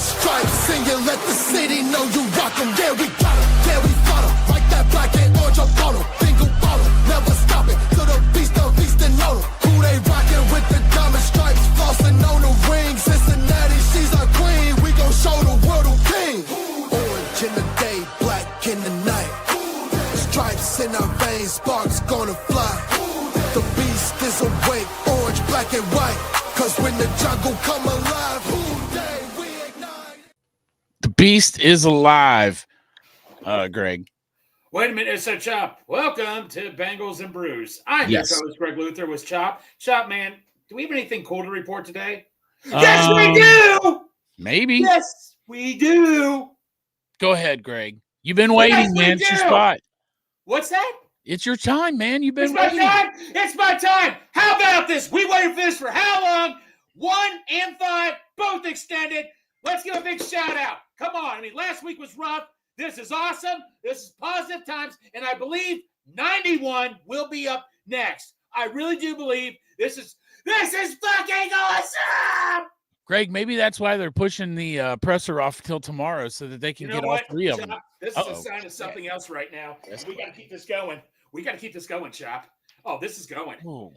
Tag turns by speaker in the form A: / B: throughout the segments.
A: stripes and you let the city know you rock 'em. Yeah, we got 'em. Yeah, we fought 'em. Like that black and orange up on 'em. Bingo ball 'em. Never stop it. To the beast and know 'em. Who they rockin' with the diamond stripes? Flossing on the ring. Cincinnati, she's our queen. We gon' show the world who king. Orange in the day, black in the night. Stripes in our veins, sparks gonna fly. The beast is awake, orange, black and white. Cause when the jungle come alive, who day we ignite.
B: The beast is alive, Greg.
C: Wait a minute, so Chop, welcome to Bengals and Brews. I'm
B: Yes.
C: your co-host, Greg Luther, with Chop. Chop, man, do we have anything cool to report today? Yes, we do!
B: Maybe.
C: Yes, we do!
B: Go ahead, Greg. You've been waiting, man. It's your spot.
C: What's that?
B: It's your time, man. You've been
C: It's my
B: waiting.
C: time! It's my time! How about this? We waited for this for how long? 1 and 5, both extended. Let's give a big shout out. Come on. I mean, last week was rough. This is awesome. This is positive times. And I believe 91 will be up next. I really do believe this is fucking awesome!
B: Greg, maybe that's why they're pushing the presser off till tomorrow so that they can get all three of them.
C: Chop, this is a sign of something else right now. We got to keep this going. We got to keep this going, Chop. Oh, this is going.
B: Ooh.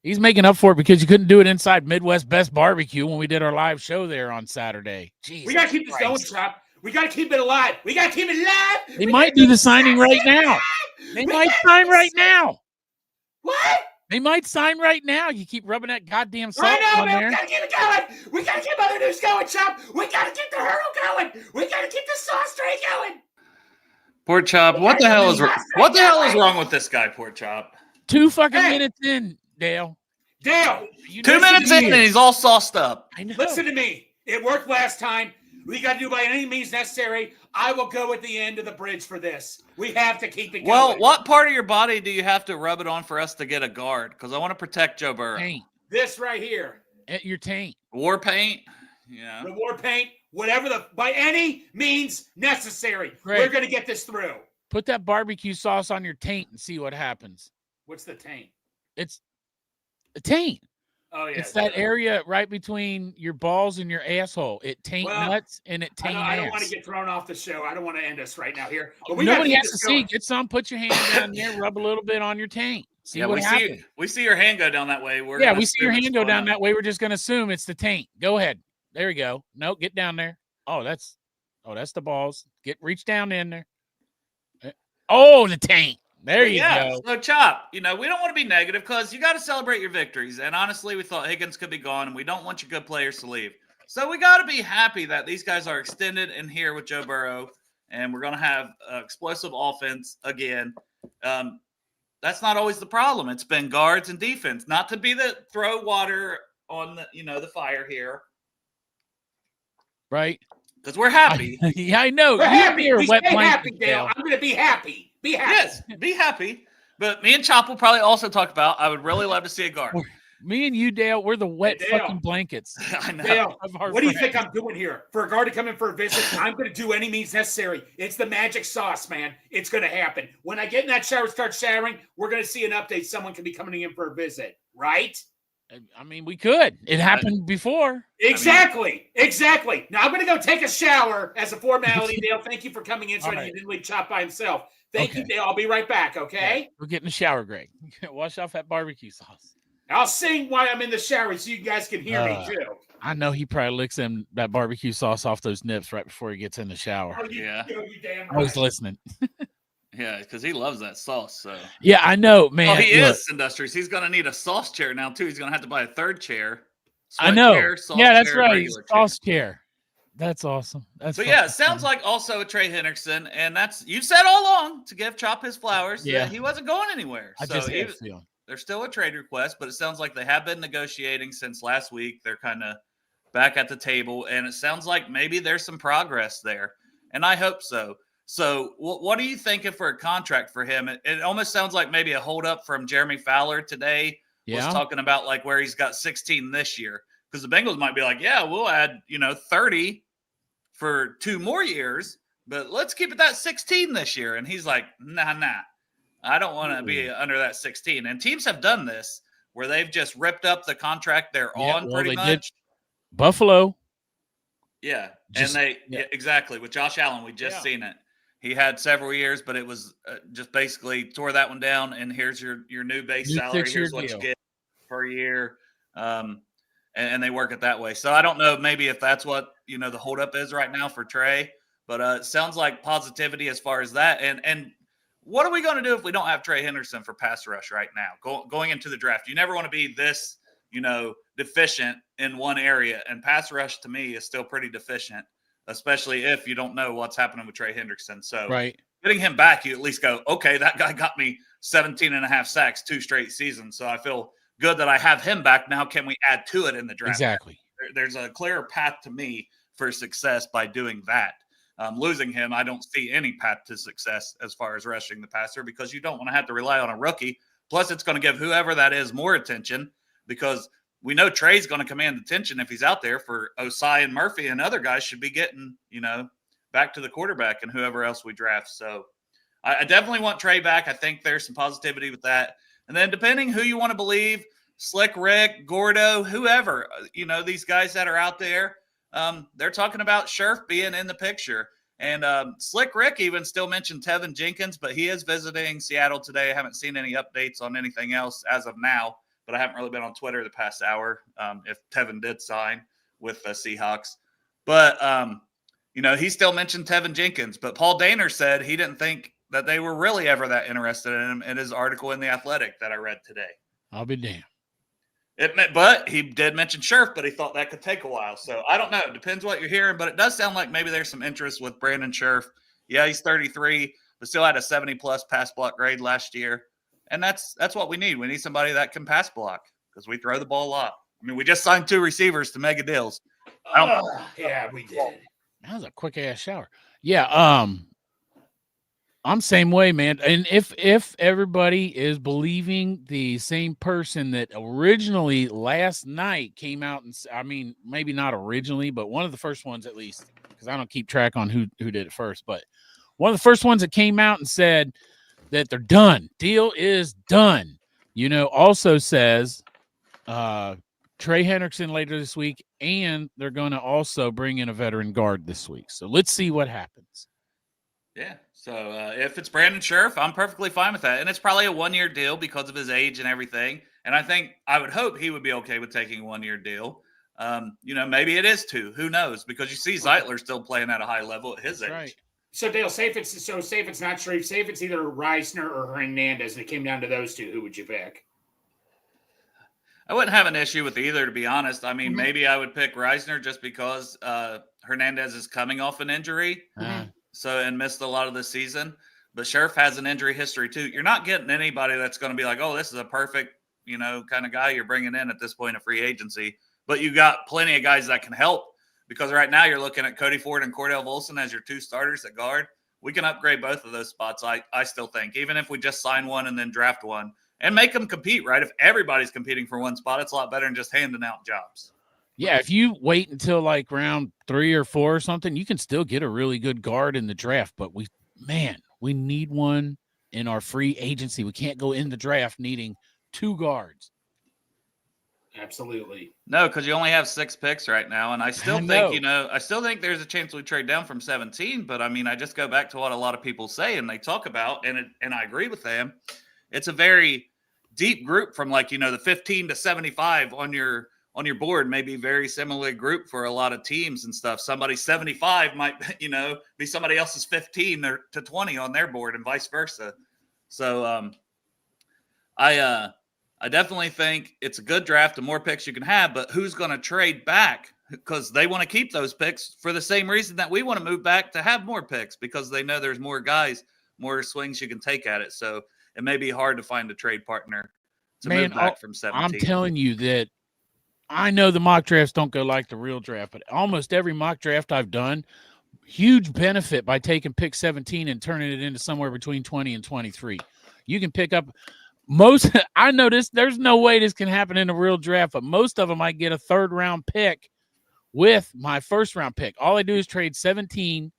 B: He's making up for it because you couldn't do it inside Midwest Best Barbecue when we did our live show there on Saturday. Jesus
C: we got to keep this going, Chop. We got to keep it alive. We got to keep it alive.
B: They might do the signing right now. They might sign right now.
C: What?
B: They might sign right now. You keep rubbing that goddamn salt
C: I know,
B: on
C: man.
B: there.
C: We got to keep it going. We got to keep other news going, Chop. We got to keep the hurdle going. We got to keep the sauce train going.
D: Poor Chop. What the hell is wrong with this guy, Poor Chop?
B: 2 fucking minutes in, Dale.
C: Dale,
D: 2 minutes in and he's all sauced up.
B: I know.
C: listen to me. It worked last time. We got to do by any means necessary. I will go at the end of the bridge for this. We have to keep it going.
D: Well, what part of your body do you have to rub it on for us to get a guard? Because I want to protect Joe Burrow.
B: Paint.
C: This right here.
B: At your taint.
D: War paint? Yeah.
C: The war paint, whatever by any means necessary.
B: Great.
C: We're going to get this through.
B: Put that barbecue sauce on your taint and see what happens.
C: What's the taint?
B: It's a taint.
C: Oh, yeah.
B: It's that area right between your balls and your asshole. It taint nuts and it taint
C: I don't want to
B: ass.
C: get thrown off the show. I don't want to end us right now here. But we
B: Nobody
C: gotta
B: has
C: keep
B: to
C: this
B: see.
C: going.
B: Get some. Put your hand down there. Rub a little bit on your taint. See what happens.
D: We see your hand go down that way.
B: We see your hand go down that way. We're just going to assume it's the taint. Go ahead. There you go. No, get down there. Oh, that's the balls. Reach down in there. Oh, the taint. There you go.
D: So, Chop, we don't want to be negative because you got to celebrate your victories. And honestly, we thought Higgins could be gone, and we don't want your good players to leave. So we got to be happy that these guys are extended in here with Joe Burrow, and we're going to have explosive offense again. That's not always the problem. It's been guards and defense. Not to be the throw water on the fire here,
B: right?
D: Because we're happy.
B: Yeah, I know.
C: We're happy.
B: You're
C: We
B: wet
C: stay
B: blanket,
C: happy, Dale. I'm going to be happy. Be happy.
D: Yes, be happy. But me and Chop will probably also talk about, I would really love to see a guard.
B: Me and you, Dale, we're the wet
C: Hey, Dale.
B: fucking blankets.
D: I know.
C: Dale,
B: Of our
C: what do you
B: friends.
C: think I'm doing here? For a guard to come in for a visit, I'm going to do any means necessary. It's the magic sauce, man. It's going to happen. When I get in that shower and start showering, we're going to see an update. Someone can be coming in for a visit, right?
B: I mean, we could. It happened before.
C: Exactly. Now I'm going to go take a shower as a formality, Dale. Thank you for coming in so
B: All
C: you
B: right.
C: didn't leave Chop by himself. Thank you,
B: Okay.
C: Dale. I'll be right back, okay?
B: We'll get in the shower, Greg. Wash off that barbecue sauce.
C: I'll sing while I'm in the shower so you guys can hear me, too.
B: I know he probably licks that barbecue sauce off those nips right before he gets in the shower.
C: Oh, you damn
B: I was
C: right.
B: listening.
D: Yeah, because he loves that sauce. So.
B: Yeah, I know, man.
D: Oh, he
B: Look,
D: is, Industrious. He's going to need a sauce chair now, too. He's going to have to buy a third chair.
B: I
D: Sweat
B: know.
D: chair, sauce
B: Yeah, that's
D: chair,
B: right.
D: regular chair.
B: Sauce chair. That's awesome. That's
D: But yeah,
B: fucking
D: it sounds
B: funny.
D: like also a Trey Hendrickson, and you said all along to give Chop his flowers.
B: Yeah.
D: That he wasn't going anywhere.
B: I
D: So
B: just had a feeling.
D: there's still a trade request, but it sounds like they have been negotiating since last week. They're kind of back at the table, and it sounds like maybe there's some progress there, and I hope so. So what are you thinking for a contract for him? It almost sounds like maybe a holdup from Jeremy Fowler today.
B: Yeah.
D: Was talking about like where he's got 16 this year, because the Bengals might be like, yeah, we'll add 30 for 2 more years, but let's keep it that 16 this year. And he's like, nah, I don't want to be under that 16. And teams have done this where they've just ripped up the contract they're on pretty much.
B: Buffalo.
D: Yeah,
B: Just-
D: exactly with Josh Allen, we just seen it. He had several years, but it was just basically tore that one down. And here's your new base salary.
B: 6-year
D: Here's what
B: deal.
D: you get per year, and they work it that way. So I don't know, maybe if that's what the holdup is right now for Trey, but it sounds like positivity as far as that. And what are we going to do if we don't have Trey Hendrickson for pass rush right now going into the draft? You never want to be this deficient in one area, and pass rush to me is still pretty deficient, especially if you don't know what's happening with Trey Hendrickson. So getting him back, you at least go, okay, that guy got me 17 and a half sacks 2 straight seasons. So I feel good that I have him back. Now, can we add to it in the draft?
B: Exactly.
D: There's a clearer path to me for success by doing that. Losing him, I don't see any path to success as far as rushing the passer, because you don't want to have to rely on a rookie. Plus, it's going to give whoever that is more attention, because we know Trey's going to command attention if he's out there. For Osai and Murphy and other guys should be getting, back to the quarterback and whoever else we draft. So I definitely want Trey back. I think there's some positivity with that. And then depending who you want to believe, Slick Rick, Gordo, whoever, these guys that are out there, they're talking about Scherf being in the picture. And Slick Rick even still mentioned Tevin Jenkins, but he is visiting Seattle today. I haven't seen any updates on anything else as of now, but I haven't really been on Twitter the past hour if Tevin did sign with the Seahawks. But, he still mentioned Tevin Jenkins. But Paul Daner said he didn't think that they were really ever that interested in him in his article in The Athletic that I read today.
B: I'll be damned.
D: But he did mention Scherf, but he thought that could take a while. So I don't know. It depends what you're hearing, but it does sound like maybe there's some interest with Brandon Scherf. Yeah, he's 33, but still had a 70-plus pass block grade last year. And that's what we need. We need somebody that can pass block, because we throw the ball a lot. I mean, we just signed 2 receivers to mega deals.
C: Yeah, we did.
B: That was a quick-ass shower. Yeah, I'm same way, man. And if everybody is believing the same person that originally last night came out and maybe not originally, but one of the first ones at least, because I don't keep track on who did it first, but one of the first ones that came out and said that they're done. Deal is done. Also says Trey Hendrickson later this week, and they're going to also bring in a veteran guard this week. So let's see what happens.
D: Yeah. So if it's Brandon Scherf, I'm perfectly fine with that. And it's probably a 1-year deal because of his age and everything. And I would hope he would be okay with taking a 1-year deal. Maybe it is 2. Who knows? Because you see Zeitler still playing at a high level at his age.
B: Right.
C: So Dale, say if it's not Sharif, say if it's either Reisner or Hernandez, and it came down to those 2, who would you pick?
D: I wouldn't have an issue with either, to be honest. I mean, maybe I would pick Reisner just because Hernandez is coming off an injury. And missed a lot of the season. But Scherf has an injury history too. You're not getting anybody that's going to be like, oh, this is a perfect, kind of guy you're bringing in at this point of free agency. But you got plenty of guys that can help, because right now you're looking at Cody Ford and Cordell Volson as your 2 starters at guard. We can upgrade both of those spots, I still think, even if we just sign one and then draft one and make them compete, right? If everybody's competing for one spot, it's a lot better than just handing out jobs.
B: Yeah, if you wait until like round 3 or 4 or something, you can still get a really good guard in the draft. But we need one in our free agency. We can't go in the draft needing 2 guards.
C: Absolutely.
D: No, because you only have 6 picks right now. And I still think there's a chance we trade down from 17. But I just go back to what a lot of people say and they talk about, and I agree with them. It's a very deep group from the 15 to 75 on your board, may be very similarly grouped for a lot of teams and stuff. Somebody 75 might, be somebody else's 15 or to 20 on their board and vice versa. So I definitely think it's a good draft. The more picks you can have, but who's going to trade back? Because they want to keep those picks for the same reason that we want to move back to have more picks, because they know there's more guys, more swings you can take at it. So it may be hard to find a trade partner to move back from 17.
B: I'm telling you that I know the mock drafts don't go like the real draft, but almost every mock draft I've done, huge benefit by taking pick 17 and turning it into somewhere between 20 and 23. You can pick up I know there's no way this can happen in a real draft, but most of them I get a 3rd round pick with my 1st round pick. All I do is trade 17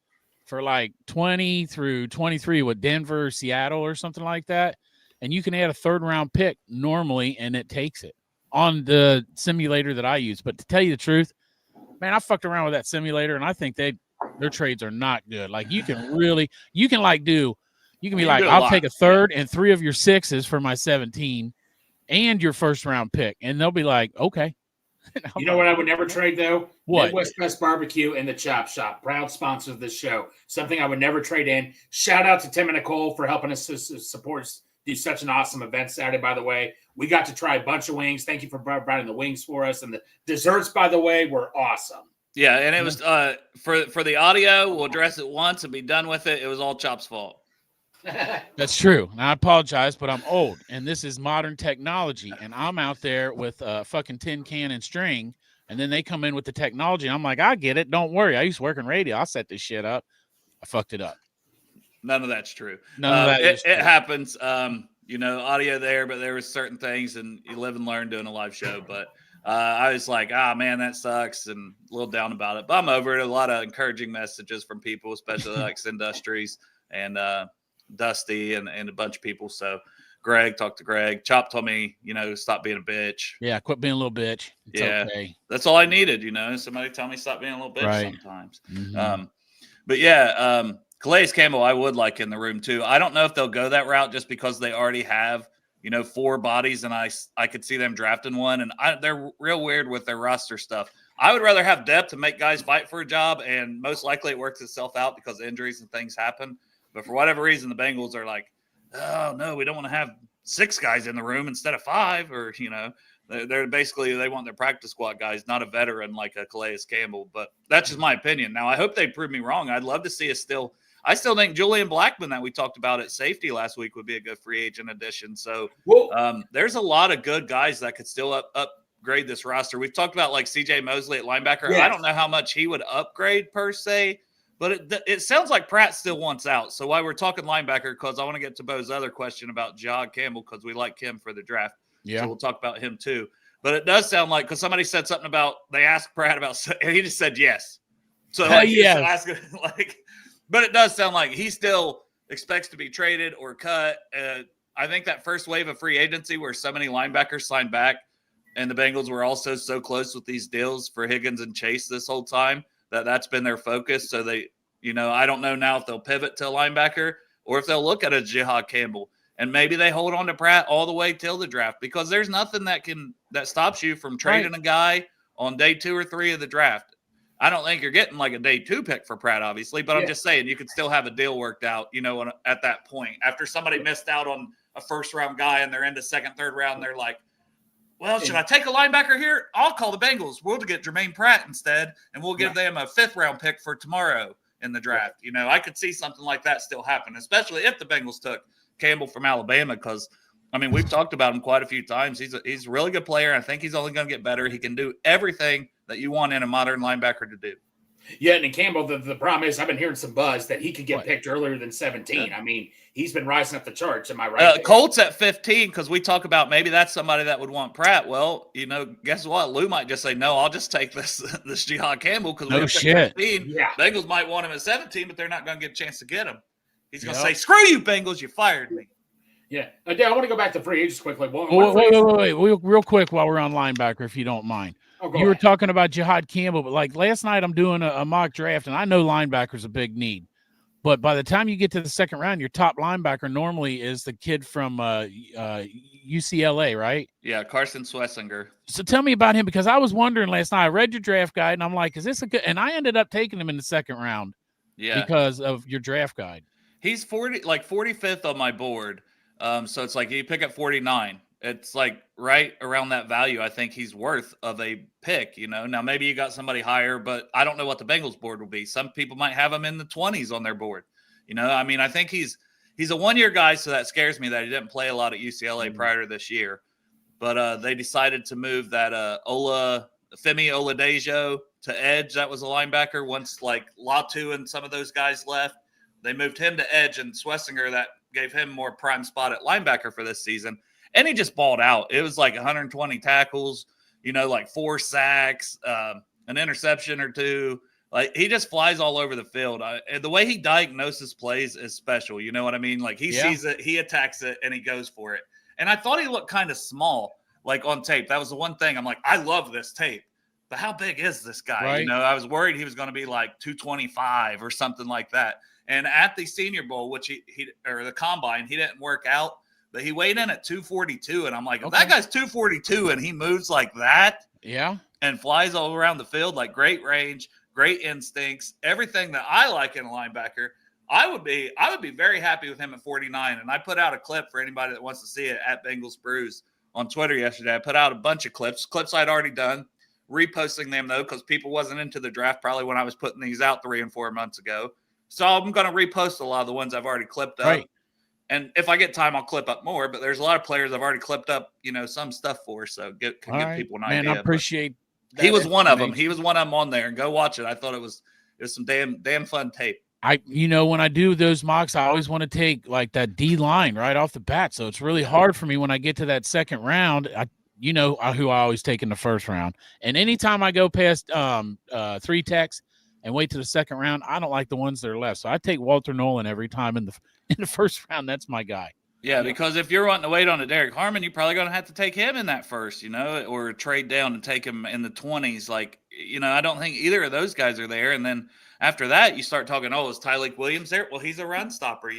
B: for like 20 through 23 with Denver or Seattle or something like that. And you can add a 3rd round pick normally, and it takes it on the simulator that I use. But to tell you the truth, Man, I fucked around with that simulator, and I think their trades are not good. Like you can be like,
D: do a
B: I'll
D: lot.
B: take a third and 3 of your 6s for my 17 and your first round pick, and they'll be like, okay.
C: You know what I would never trade though?
B: What?
C: Midwest Best Barbecue and the Chop Shop, proud sponsors of this show. Something I would never trade in. Shout out to Tim and Nicole for helping us support do such an awesome event Saturday. By the way, we got to try a bunch of wings. Thank you for providing the wings for us, and the desserts, by the way, were awesome.
D: Yeah, and it was for the audio. We'll address it once and be done with it. It was all Chop's fault.
B: That's true. And I apologize, but I'm old, and this is modern technology, and I'm out there with a fucking tin can and string, and then they come in with the technology, and I'm like, I get it. Don't worry. I used to work in radio. I'll set this shit up. I fucked it up.
D: None of that's true.
B: None of that is true.
D: It happens. Audio there, but there was certain things, and you live and learn doing a live show. But I was like, man, that sucks, and a little down about it. But I'm over it. A lot of encouraging messages from people, especially like Industries and Dusty and a bunch of people. So talked to Greg. Chop told me, stop being a bitch.
B: Yeah, quit being a little bitch. It's okay.
D: That's all I needed. Somebody tell me stop being a little bitch sometimes.
B: Mm-hmm.
D: But yeah, Calais Campbell, I would like in the room too. I don't know if they'll go that route just because they already have, 4 bodies, and I could see them drafting one. And they're real weird with their roster stuff. I would rather have depth to make guys fight for a job, and most likely it works itself out because injuries and things happen. But for whatever reason, the Bengals are like, oh, no, we don't want to have 6 guys in the room instead of 5, or, they're basically, they want their practice squad guys, not a veteran like a Calais Campbell. But that's just my opinion. Now, I hope they prove me wrong. I'd love to see us I still think Julian Blackmon that we talked about at safety last week would be a good free agent addition. So there's a lot of good guys that could still upgrade this roster. We've talked about like CJ Mosley at linebacker.
C: Yes.
D: I don't know how much he would upgrade per se, but it sounds like Pratt still wants out. So while we're talking linebacker, because I want to get to Bo's other question about Jahad Campbell, because we like him for the draft.
B: Yeah.
D: So we'll talk about him too. But it does sound like, because somebody said something about, they asked Pratt about, and he just said yes. So
B: yes.
D: But it does sound like he still expects to be traded or cut. I think that first wave of free agency where so many linebackers signed back, and the Bengals were also so close with these deals for Higgins and Chase this whole time, that's been their focus. So they, I don't know now if they'll pivot to a linebacker or if they'll look at a Jahad Campbell. And maybe they hold on to Pratt all the way till the draft, because there's nothing that stops you from trading a guy on day 2 or 3 of the draft. I don't think you're getting like a day 2 pick for Pratt, obviously, but I'm just saying you could still have a deal worked out, at that point. After somebody missed out on a first-round guy and they're into second, third round, they're like, well, should I take a linebacker here? I'll call the Bengals. We'll get Jermaine Pratt instead, and we'll give them a 5th-round pick for tomorrow in the draft. I could see something like that still happen, especially if the Bengals took Campbell from Alabama, because we've talked about him quite a few times. He's a really good player. I think he's only going to get better. He can do everything that you want in a modern linebacker to do.
C: Yeah, and Campbell, the problem is I've been hearing some buzz that he could get picked earlier than 17.
D: Yeah.
C: He's been rising up the charts. Am I right?
D: Colts at 15, because we talk about maybe that's somebody that would want Pratt. Well, guess what? Lou might just say, no, I'll just take this Jahad Campbell because
B: no shit.
D: 15. Yeah. Bengals might want him at 17, but they're not going to get a chance to get him. He's going to say, screw you, Bengals, you fired me.
C: Yeah. Dale, I want to go back to free agents quickly.
B: Wait. Real quick while we're on linebacker, if you don't mind. You were talking about Jahad Campbell, but like last night I'm doing a mock draft, and I know linebacker's a big need. But by the time you get to the second round, your top linebacker normally is the kid from UCLA, right?
D: Yeah, Carson Swessinger.
B: So tell me about him, because I was wondering last night. I read your draft guide, and I'm like, is this a good? And I ended up taking him in the second round because of your draft guide.
D: He's 45th on my board. So it's like you pick at 49. It's like right around that value I think he's worth of a pick, Now maybe you got somebody higher, but I don't know what the Bengals board will be. Some people might have him in the 20s on their board. I think he's a one-year guy, so that scares me that he didn't play a lot at UCLA prior to this year. But they decided to move that Femi Oladejo to edge. That was a linebacker once like Latu and some of those guys left. They moved him to edge, and Swessinger, that gave him more prime spot at linebacker for this season. And he just balled out. It was like 120 tackles, like 4 sacks, an interception or 2. Like, he just flies all over the field. And the way he diagnoses plays is special. You know what I mean? Like, he sees it, he attacks it, and he goes for it. And I thought he looked kind of small, like on tape. That was the one thing. I'm like, I love this tape. but how big is this guy?
B: Right.
D: You know, I was worried he was going to be like 225 or something like that. And at the Senior Bowl, which he or the Combine, he didn't work out, but he weighed in at 242. And I'm like, if that guy's 242 and he moves like that,
B: Yeah.
D: and flies all around the field, like great range, great instincts, everything that I like in a linebacker, I would be very happy with him at 49. And I put out a clip for anybody that wants to see it at Bengals Brews on Twitter yesterday. I put out a bunch of clips I'd already done, reposting them though, because people wasn't into the draft probably when I was putting these out 3 and 4 months ago. So I'm going to repost a lot of the ones I've already clipped up.
B: Right.
D: And if I get time, I'll clip up more. But there's a lot of players I've already clipped up, some stuff for. So give people an idea.
B: Man, I appreciate that.
D: He was one of them. He was one of them on there. And go watch it. I thought it was some damn fun tape.
B: When I do those mocks, I always want to take like that D line right off the bat. So it's really hard for me when I get to that second round. Who I always take in the first round. And anytime I go past 3 techs and wait to the second round, I don't like the ones that are left. So I take Walter Nolan every time in the first round. That's my guy.
D: Yeah, because if you're wanting to wait on a Derek Harmon, you're probably going to have to take him in that first, or trade down and take him in the 20s. Like, I don't think either of those guys are there. And then after that, you start talking, is Tyleik Williams there? Well, he's a run stopper,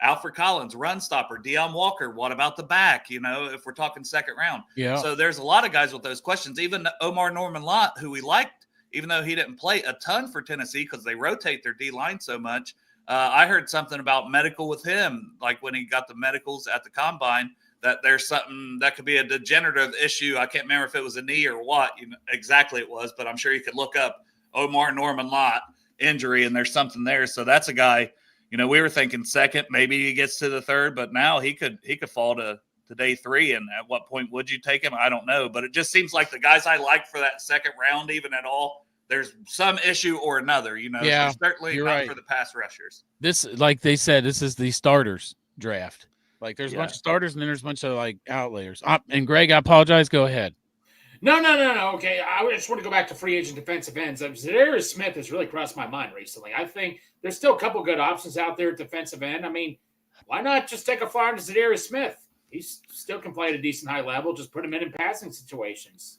D: Alfred Collins, run stopper. Deion Walker, what about the back, if we're talking second round? Yeah. So there's a lot of guys with those questions. Even Omar Norman-Lott, who we liked, even though he didn't play a ton for Tennessee because they rotate their D-line so much. I heard something about medical with him, like when he got the medicals at the Combine, that there's something that could be a degenerative issue. I can't remember if it was a knee or what exactly it was, but I'm sure you could look up Omar Norman-Lott injury, and there's something there. So that's a guy, we were thinking second, maybe he gets to the third, but now he could fall to day 3. And at what point would you take him? I don't know, but it just seems like the guys I like for that second round, even at all, there's some issue or another,
B: Yeah,
D: so certainly not
B: right.
D: for the pass rushers.
B: This, like they said, this is the starters draft. Like there's a bunch of starters and then there's a bunch of like outliers. And Greg, I apologize. Go ahead.
C: No. Okay, I just want to go back to free agent defensive ends. Zadarius Smith has really crossed my mind recently. I think there's still a couple good options out there at defensive end. I mean, why not just take a flyer on Zadarius Smith? He still can play at a decent high level. Just put him in passing situations.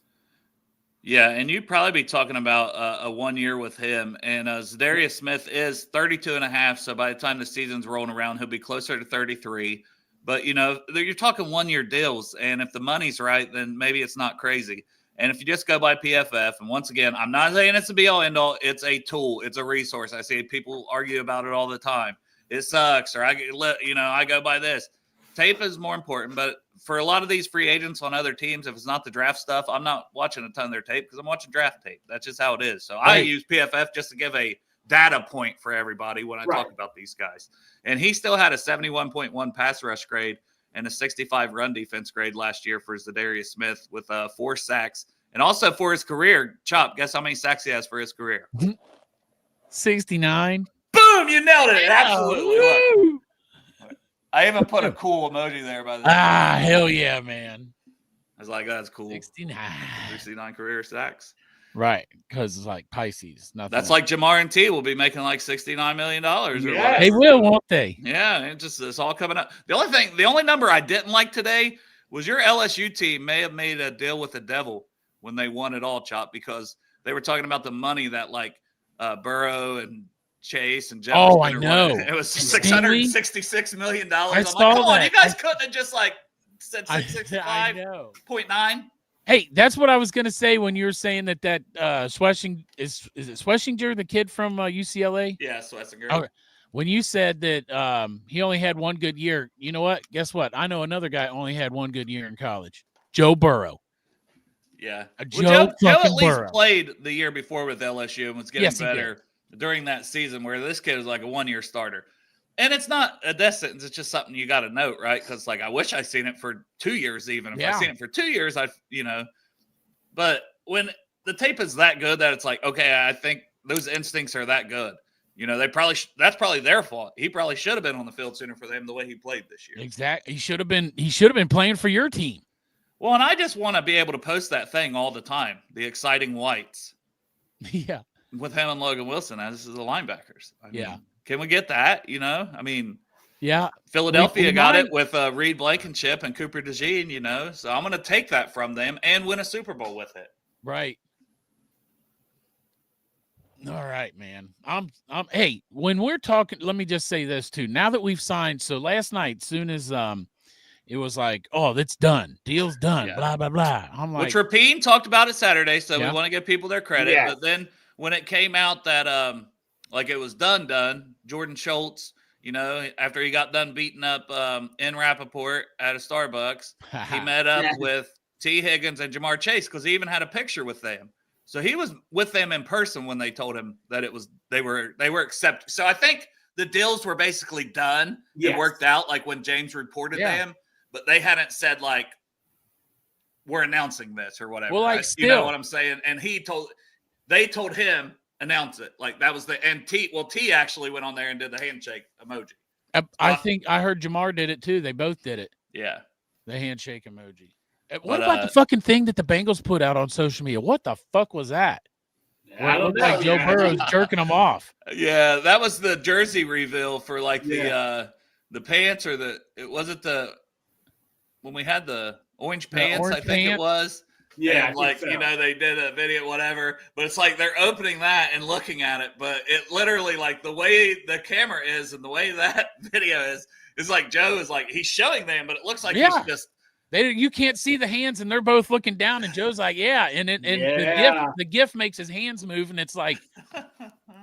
D: Yeah, and you'd probably be talking about a 1 year with him. And Zadarius Smith is 32 and a half, so by the time the season's rolling around, he'll be closer to 33. But, you're talking 1 year deals, and if the money's right, then maybe it's not crazy. And if you just go by PFF, and once again, I'm not saying it's a be-all, end-all. It's a tool. It's a resource. I see people argue about it all the time. It sucks, or I go by this. Tape is more important, but for a lot of these free agents on other teams, if it's not the draft stuff, I'm not watching a ton of their tape because I'm watching draft tape. That's just how it is. So I use PFF just to give a data point for everybody when I talk about these guys. And he still had a 71.1 pass rush grade and a 65 run defense grade last year for Zadarius Smith with 4 sacks. And also for his career, Chop, guess how many sacks he has for his career?
B: 69.
D: Boom, you nailed it. Absolutely. I even put a cool emoji there by the way.
B: Hell yeah, man.
D: I was like, that's cool. 69 career sacks.
B: Right, because it's like Pisces. Nothing.
D: That's like Jamar and T will be making like $69 million.
C: Yeah.
B: They will, won't they?
D: Yeah, it's all coming up. The only number I didn't like today was your LSU team may have made a deal with the devil when they won it all, Chop, because they were talking about the money that like Burrow and Chase and Jeff.
B: Oh, I know.
D: It was $666 million. I'm like,
B: saw
D: come on,
B: that.
D: you guys couldn't have just like said 665.9.
B: Hey, that's what I was gonna say when you were saying that Schlesinger is it Schlesinger, the kid from UCLA?
D: Yeah, Schlesinger.
B: Okay. When you said that he only had one good year, you know what? Guess what? I know another guy only had one good year in college. Joe Burrow.
D: Yeah.
B: Joe
D: at least
B: Burrow
D: played the year before with LSU and was getting better during that season, where this kid was like a 1 year starter. And it's not a death sentence. It's just something you got to note, right? Because like I wish I seen it for 2 years, even if I seen it for 2 years, But when the tape is that good that it's like, okay, I think those instincts are that good. That's probably their fault. He probably should have been on the field sooner for them the way he played this year.
B: Exactly. He should have been playing for your team.
D: Well, and I just want to be able to post that thing all the time. The exciting whites.
B: Yeah.
D: With him and Logan Wilson as the linebackers. Can we get that?
B: Yeah.
D: Philadelphia got it with Reed Blankenship and Cooper DeJean, So I'm going to take that from them and win a Super Bowl with it.
B: Right. right, man. Hey, when we're talking, let me just say this too. Now that we've signed, so last night, soon as it was like, oh, that's done, deal's done,
D: Yeah.
B: blah blah blah. I'm like,
D: Which Rapine talked about it Saturday, so
B: Yeah.
D: we want to give people their credit.
C: Yes.
D: But then when it came out that like it was done, Jordan Schultz, after he got done beating up in Rappaport at a Starbucks, he met up with T. Higgins and Jamar Chase because he even had a picture with them. So he was with them in person when they told him that they were accepted. So I think the deals were basically done.
C: Yes.
D: It worked out like when James reported them, but they hadn't said like we're announcing this or whatever.
B: Well, like,
D: you know
B: still-
D: what I'm saying? And they told him announce it. Like that was T actually went on there and did the handshake emoji.
B: I think I heard Jamar did it too. They both did it.
D: Yeah.
B: The handshake emoji. What
D: But,
B: about the fucking thing that the Bengals put out on social media? What the fuck was that?
C: I
B: It
C: don't
B: looked
C: know.
B: like Joe
C: yeah.
B: Burrow's jerking them off.
D: Yeah, that was the jersey reveal for like the pants or when we had the orange pants,
B: orange
D: I think
B: pants?
D: it was.
C: Yeah,
D: And like, they did a video, whatever, but it's like they're opening that and looking at it, but it literally like the way the camera is and the way that video is like Joe is like, he's showing them, but it looks like he's just,
B: You can't see the hands, and they're both looking down, and Joe's like, yeah. And the GIF makes his hands move, and it's like,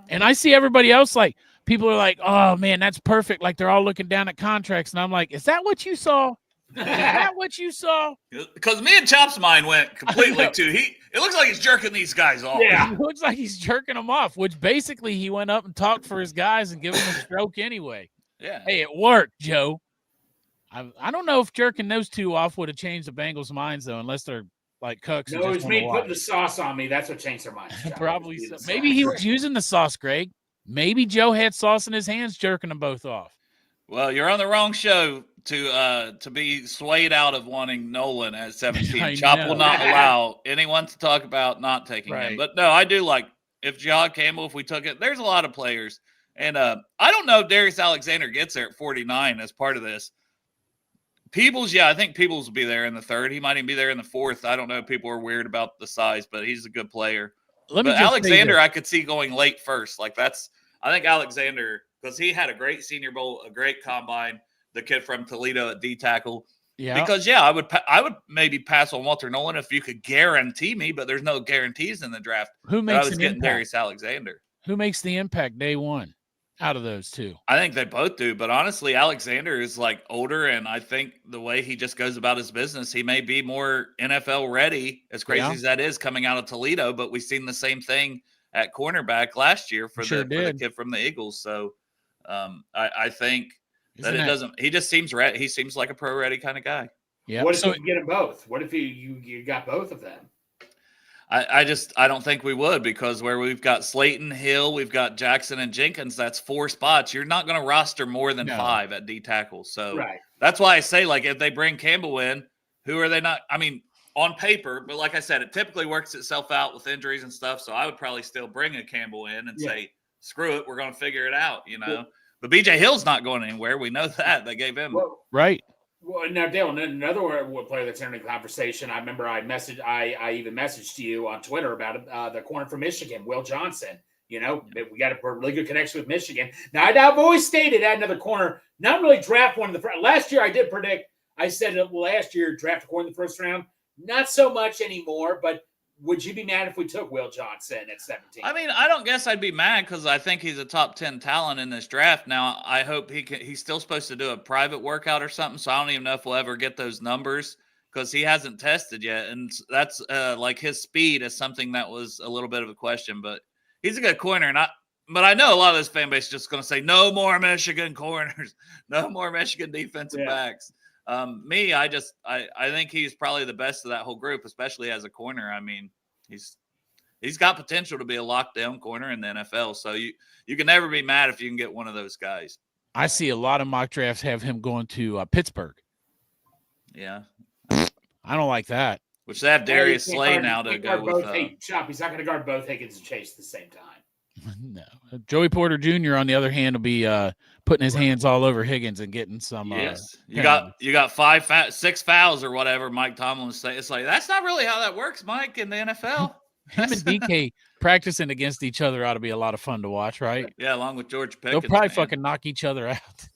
B: and I see everybody else, like, people are like, oh, man, that's perfect. Like, they're all looking down at contracts, and I'm like, is that what you saw? Is that what you saw?
D: Because me and Chop's mind went completely to, it looks like he's jerking these guys off.
C: Yeah.
B: It looks like he's jerking them off, which basically he went up and talked for his guys and gave them a stroke anyway.
D: Yeah.
B: Hey, it worked, Joe. I don't know if jerking those two off would have changed the Bengals' minds, though, unless they're like cooks.
C: No, it was me putting the sauce on me. That's what changed their minds.
B: Probably so. Maybe he was using the sauce, Greg. Maybe Joe had sauce in his hands, jerking them both off.
D: Well, you're on the wrong show to be swayed out of wanting Nolan at 17. Chop will not allow anyone to talk about not taking him. But no, I do like if Jahad Campbell, if we took it, there's a lot of players. And I don't know if Darius Alexander gets there at 49 as part of this. Peebles, I think Peebles will be there in the third. He might even be there in the fourth. I don't know if people are weird about the size, but he's a good player. But Alexander, I could see going late first. Like I think Alexander, because he had a great Senior Bowl, a great combine, the kid from Toledo at D tackle. Yeah. Because, I would maybe pass on Walter Nolan if you could guarantee me, but there's no guarantees in the draft.
B: Who makes
D: I was getting Darius Alexander.
B: Who makes the impact day one out of those two?
D: I think they both do, but honestly, Alexander is like older, and I think the way he just goes about his business, he may be more NFL ready, as crazy as that is coming out of Toledo, but we've seen the same thing at cornerback last year for the kid from the Eagles. So I think he just seems ready. He seems like a pro ready kind of guy.
C: Yeah. What if you get them both? What if you got both of them?
D: I don't think we would, because where we've got Slayton, Hill, we've got Jackson and Jenkins, that's 4 spots. You're not going to roster more than 5 at D tackle. So that's why I say, like, if they bring Campbell in, who are they not? I mean, on paper, but like I said, it typically works itself out with injuries and stuff. So I would probably still bring a Campbell in and say, screw it, we're going to figure it out, But BJ Hill's not going anywhere. We know that. They gave him.
C: Well, now, Dale, another player that's entering the conversation, I remember I even messaged you on Twitter about the corner from Michigan, Will Johnson. We got a really good connection with Michigan. Now, I've always stated at another corner, not really draft one in the first. Last year, I did predict, I said last year, draft a corner in the first round. Not so much anymore, but would you be mad if we took Will Johnson at 17?
D: I mean, I don't guess I'd be mad, because I think he's a top 10 talent in this draft. Now, I hope he's still supposed to do a private workout or something, so I don't even know if we'll ever get those numbers, because he hasn't tested yet. And that's like his speed is something that was a little bit of a question, but he's a good corner. But I know a lot of this fan base is just going to say, no more Michigan corners, no more Michigan defensive backs. I think he's probably the best of that whole group, especially as a corner. I mean, he's got potential to be a lockdown corner in the NFL. So you can never be mad if you can get one of those guys.
B: I see a lot of mock drafts have him going to Pittsburgh.
D: Yeah.
B: I don't like that.
D: Which they have Darius Slay now to go with.
C: Chop, he's not going to guard both Higgins and Chase at the same time.
B: No. Joey Porter Jr., on the other hand, will be putting his hands all over Higgins and getting some.
D: Yes, you got 6 fouls or whatever. Mike Tomlin was saying, it's like, that's not really how that works, Mike, in the NFL.
B: Him and DK practicing against each other ought to be a lot of fun to watch, right?
D: Yeah, along with George Pickens.
B: They'll probably
D: man.
B: fucking knock each other out.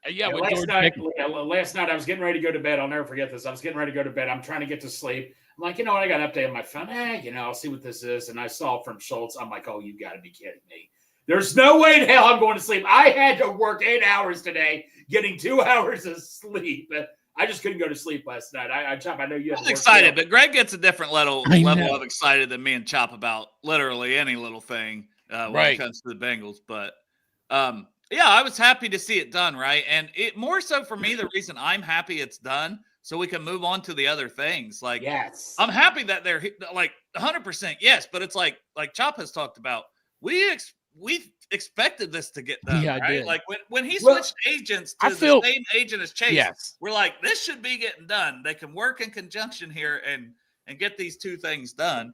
B: Yeah, with
C: last
B: George
C: night,
B: Pickens.
C: last night I was getting ready to go to bed. I'll never forget this. I was getting ready to go to bed. I'm trying to get to sleep. I'm like, you know what? I got an update on my phone. I'll see what this is. And I saw it from Schultz. I'm like, oh, you got to be kidding me. There's no way in hell I'm going to sleep. I had to work 8 hours today, getting 2 hours of sleep. I just couldn't go to sleep last night. Chop, I know you.
D: I was excited, but Greg gets a different level of excited than me and Chop about literally any little thing when it comes to the Bengals. But yeah, I was happy to see it done, right? And it more so for me, the reason I'm happy it's done, so we can move on to the other things. Like,
C: yes,
D: I'm happy that they're like 100%. Yes, but it's like Chop has talked about. We expected this to get done,
B: yeah,
D: right?
B: I did.
D: Like when he switched agents to the same agent as Chase,
B: yes.
D: we're like, this should be getting done. They can work in conjunction here and get these two things done.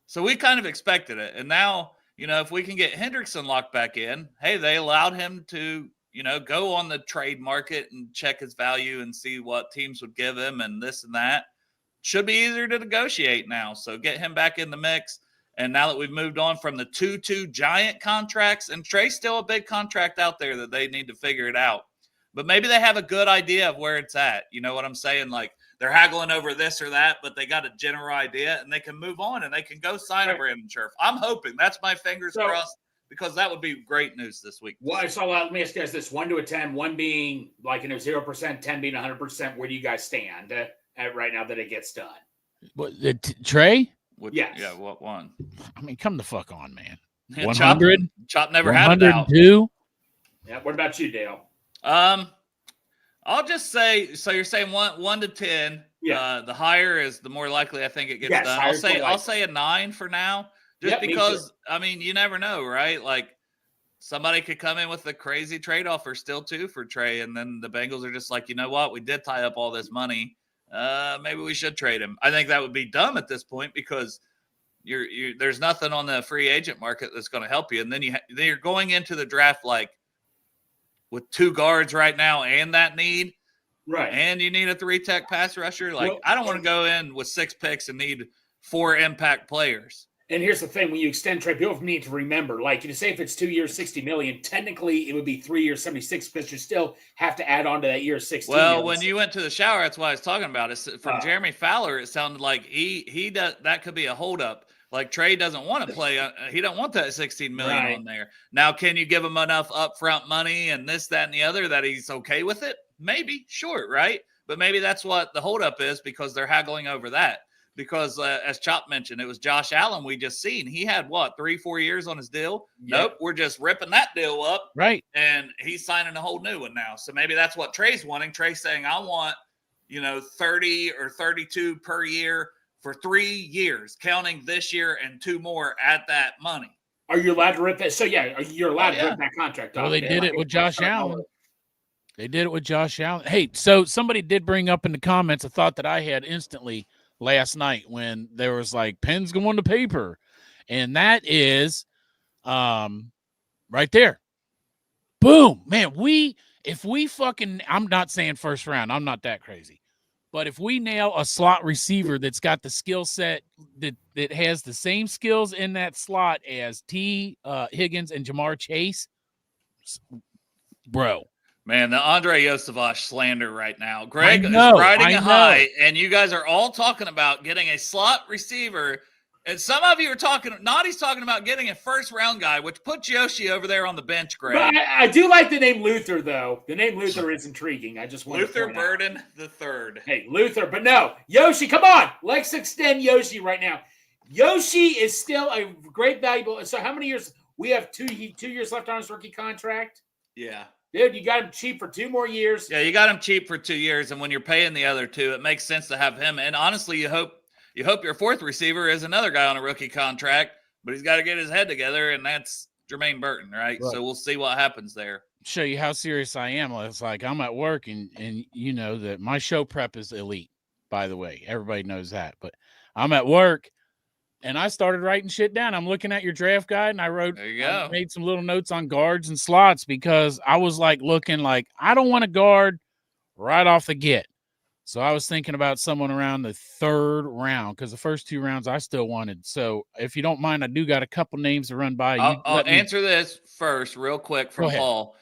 D: So we kind of expected it. And now, if we can get Hendrickson locked back in, hey, they allowed him to, go on the trade market and check his value and see what teams would give him and this and that. Should be easier to negotiate now. So get him back in the mix. And now that we've moved on from the 2 giant contracts, and Trey's still a big contract out there that they need to figure it out. But maybe they have a good idea of where it's at. You know what I'm saying? Like, they're haggling over this or that, but they got a general idea, and they can move on, and they can go sign a Brandon Scherf. I'm hoping. That's my fingers crossed, because that would be great news this week.
C: Well, let me ask you guys this. 1 to 10, 1 being like 0%, 10 being 100%. Where do you guys stand at right now that it gets done?
B: What, Trey?
C: Yes.
D: Yeah, what one?
B: I mean, come the fuck on, man.
D: Yeah,
B: 100?
D: Chop never had it out.
B: 102?
C: Yeah, what about you, Dale?
D: I'll just say, so you're saying 1 to 10.
C: Yeah.
D: The higher is the more likely I think it gets done. I'll say a 9 for now, just because you never know, right? Like, somebody could come in with a crazy trade offer still too for Trey, and then the Bengals are just like, you know what? We did tie up all this money. Maybe we should trade him. I think that would be dumb at this point, because there's nothing on the free agent market that's going to help you. And then you're going into the draft like with 2 guards right now and that need,
C: right?
D: And you need a 3-tech pass rusher. Like, I don't want to go in with 6 picks and need 4 impact players.
C: And here's the thing: when you extend trade, people need to remember, like, say if it's 2 years, $60 million, technically it would be 3 years, 76, but you still have to add on to that year 16.
D: Well, when you went to the shower, that's what I was talking about. It's from Jeremy Fowler. It sounded like he does, that could be a holdup. Like, Trey doesn't want to play. He don't want that $16 million on there. Now, can you give him enough upfront money and this, that, and the other that he's okay with it? Maybe, sure, right? But maybe that's what the holdup is, because they're haggling over that. Because as Chop mentioned, it was Josh Allen we just seen. He had 3-4 years on his deal. Yep. Nope, we're just ripping that deal up.
B: Right.
D: And he's signing a whole new one now. So maybe that's what Trey's wanting. Trey's saying, I want, 30 or 32 per year for 3 years, counting this year and 2 more at that money.
C: Are you allowed to rip that? So you're allowed to rip that contract off.
B: Well, they did it with Josh Allen. They did it with Josh Allen. Hey, so somebody did bring up in the comments a thought that I had instantly last night when there was like pens going to paper, and that is right there. Boom, man. If we fucking, I'm not saying first round, I'm not that crazy, but if we nail a slot receiver that's got the skill set that has the same skills in that slot as Higgins and Jamar Chase, bro.
D: Man, the Andre Yosevich slander right now. Greg is riding a high, and you guys are all talking about getting a slot receiver. And some of you are talking, Naughty's talking about getting a first-round guy, which puts Yoshi over there on the bench, Greg.
C: But I do like the name Luther, though. The name Luther is intriguing. I just want
D: Luther Burden the third.
C: Hey, Luther, but no. Yoshi, come on. Let's extend Yoshi right now. Yoshi is still a great valuable. So how many years? We have 2 years left on his rookie contract?
D: Yeah.
C: Dude, you got him cheap for 2 more years.
D: Yeah, you got him cheap for 2 years, and when you're paying the other 2, it makes sense to have him. And honestly, you hope your 4th receiver is another guy on a rookie contract, but he's got to get his head together, and that's Jermaine Burton, right? So we'll see what happens there.
B: Show you how serious I am. It's like I'm at work, and you know that my show prep is elite, by the way. Everybody knows that. But I'm at work, and I started writing shit down. I'm looking at your draft guide, and I made some little notes on guards and slots, because I was like looking like I don't want to guard right off the get. So I was thinking about someone around the third round because the first 2 rounds I still wanted. So if you don't mind, I do got a couple names to run by. You
D: I'll
B: let me
D: answer this first, real quick,
B: go
D: from
B: ahead.
D: Paul.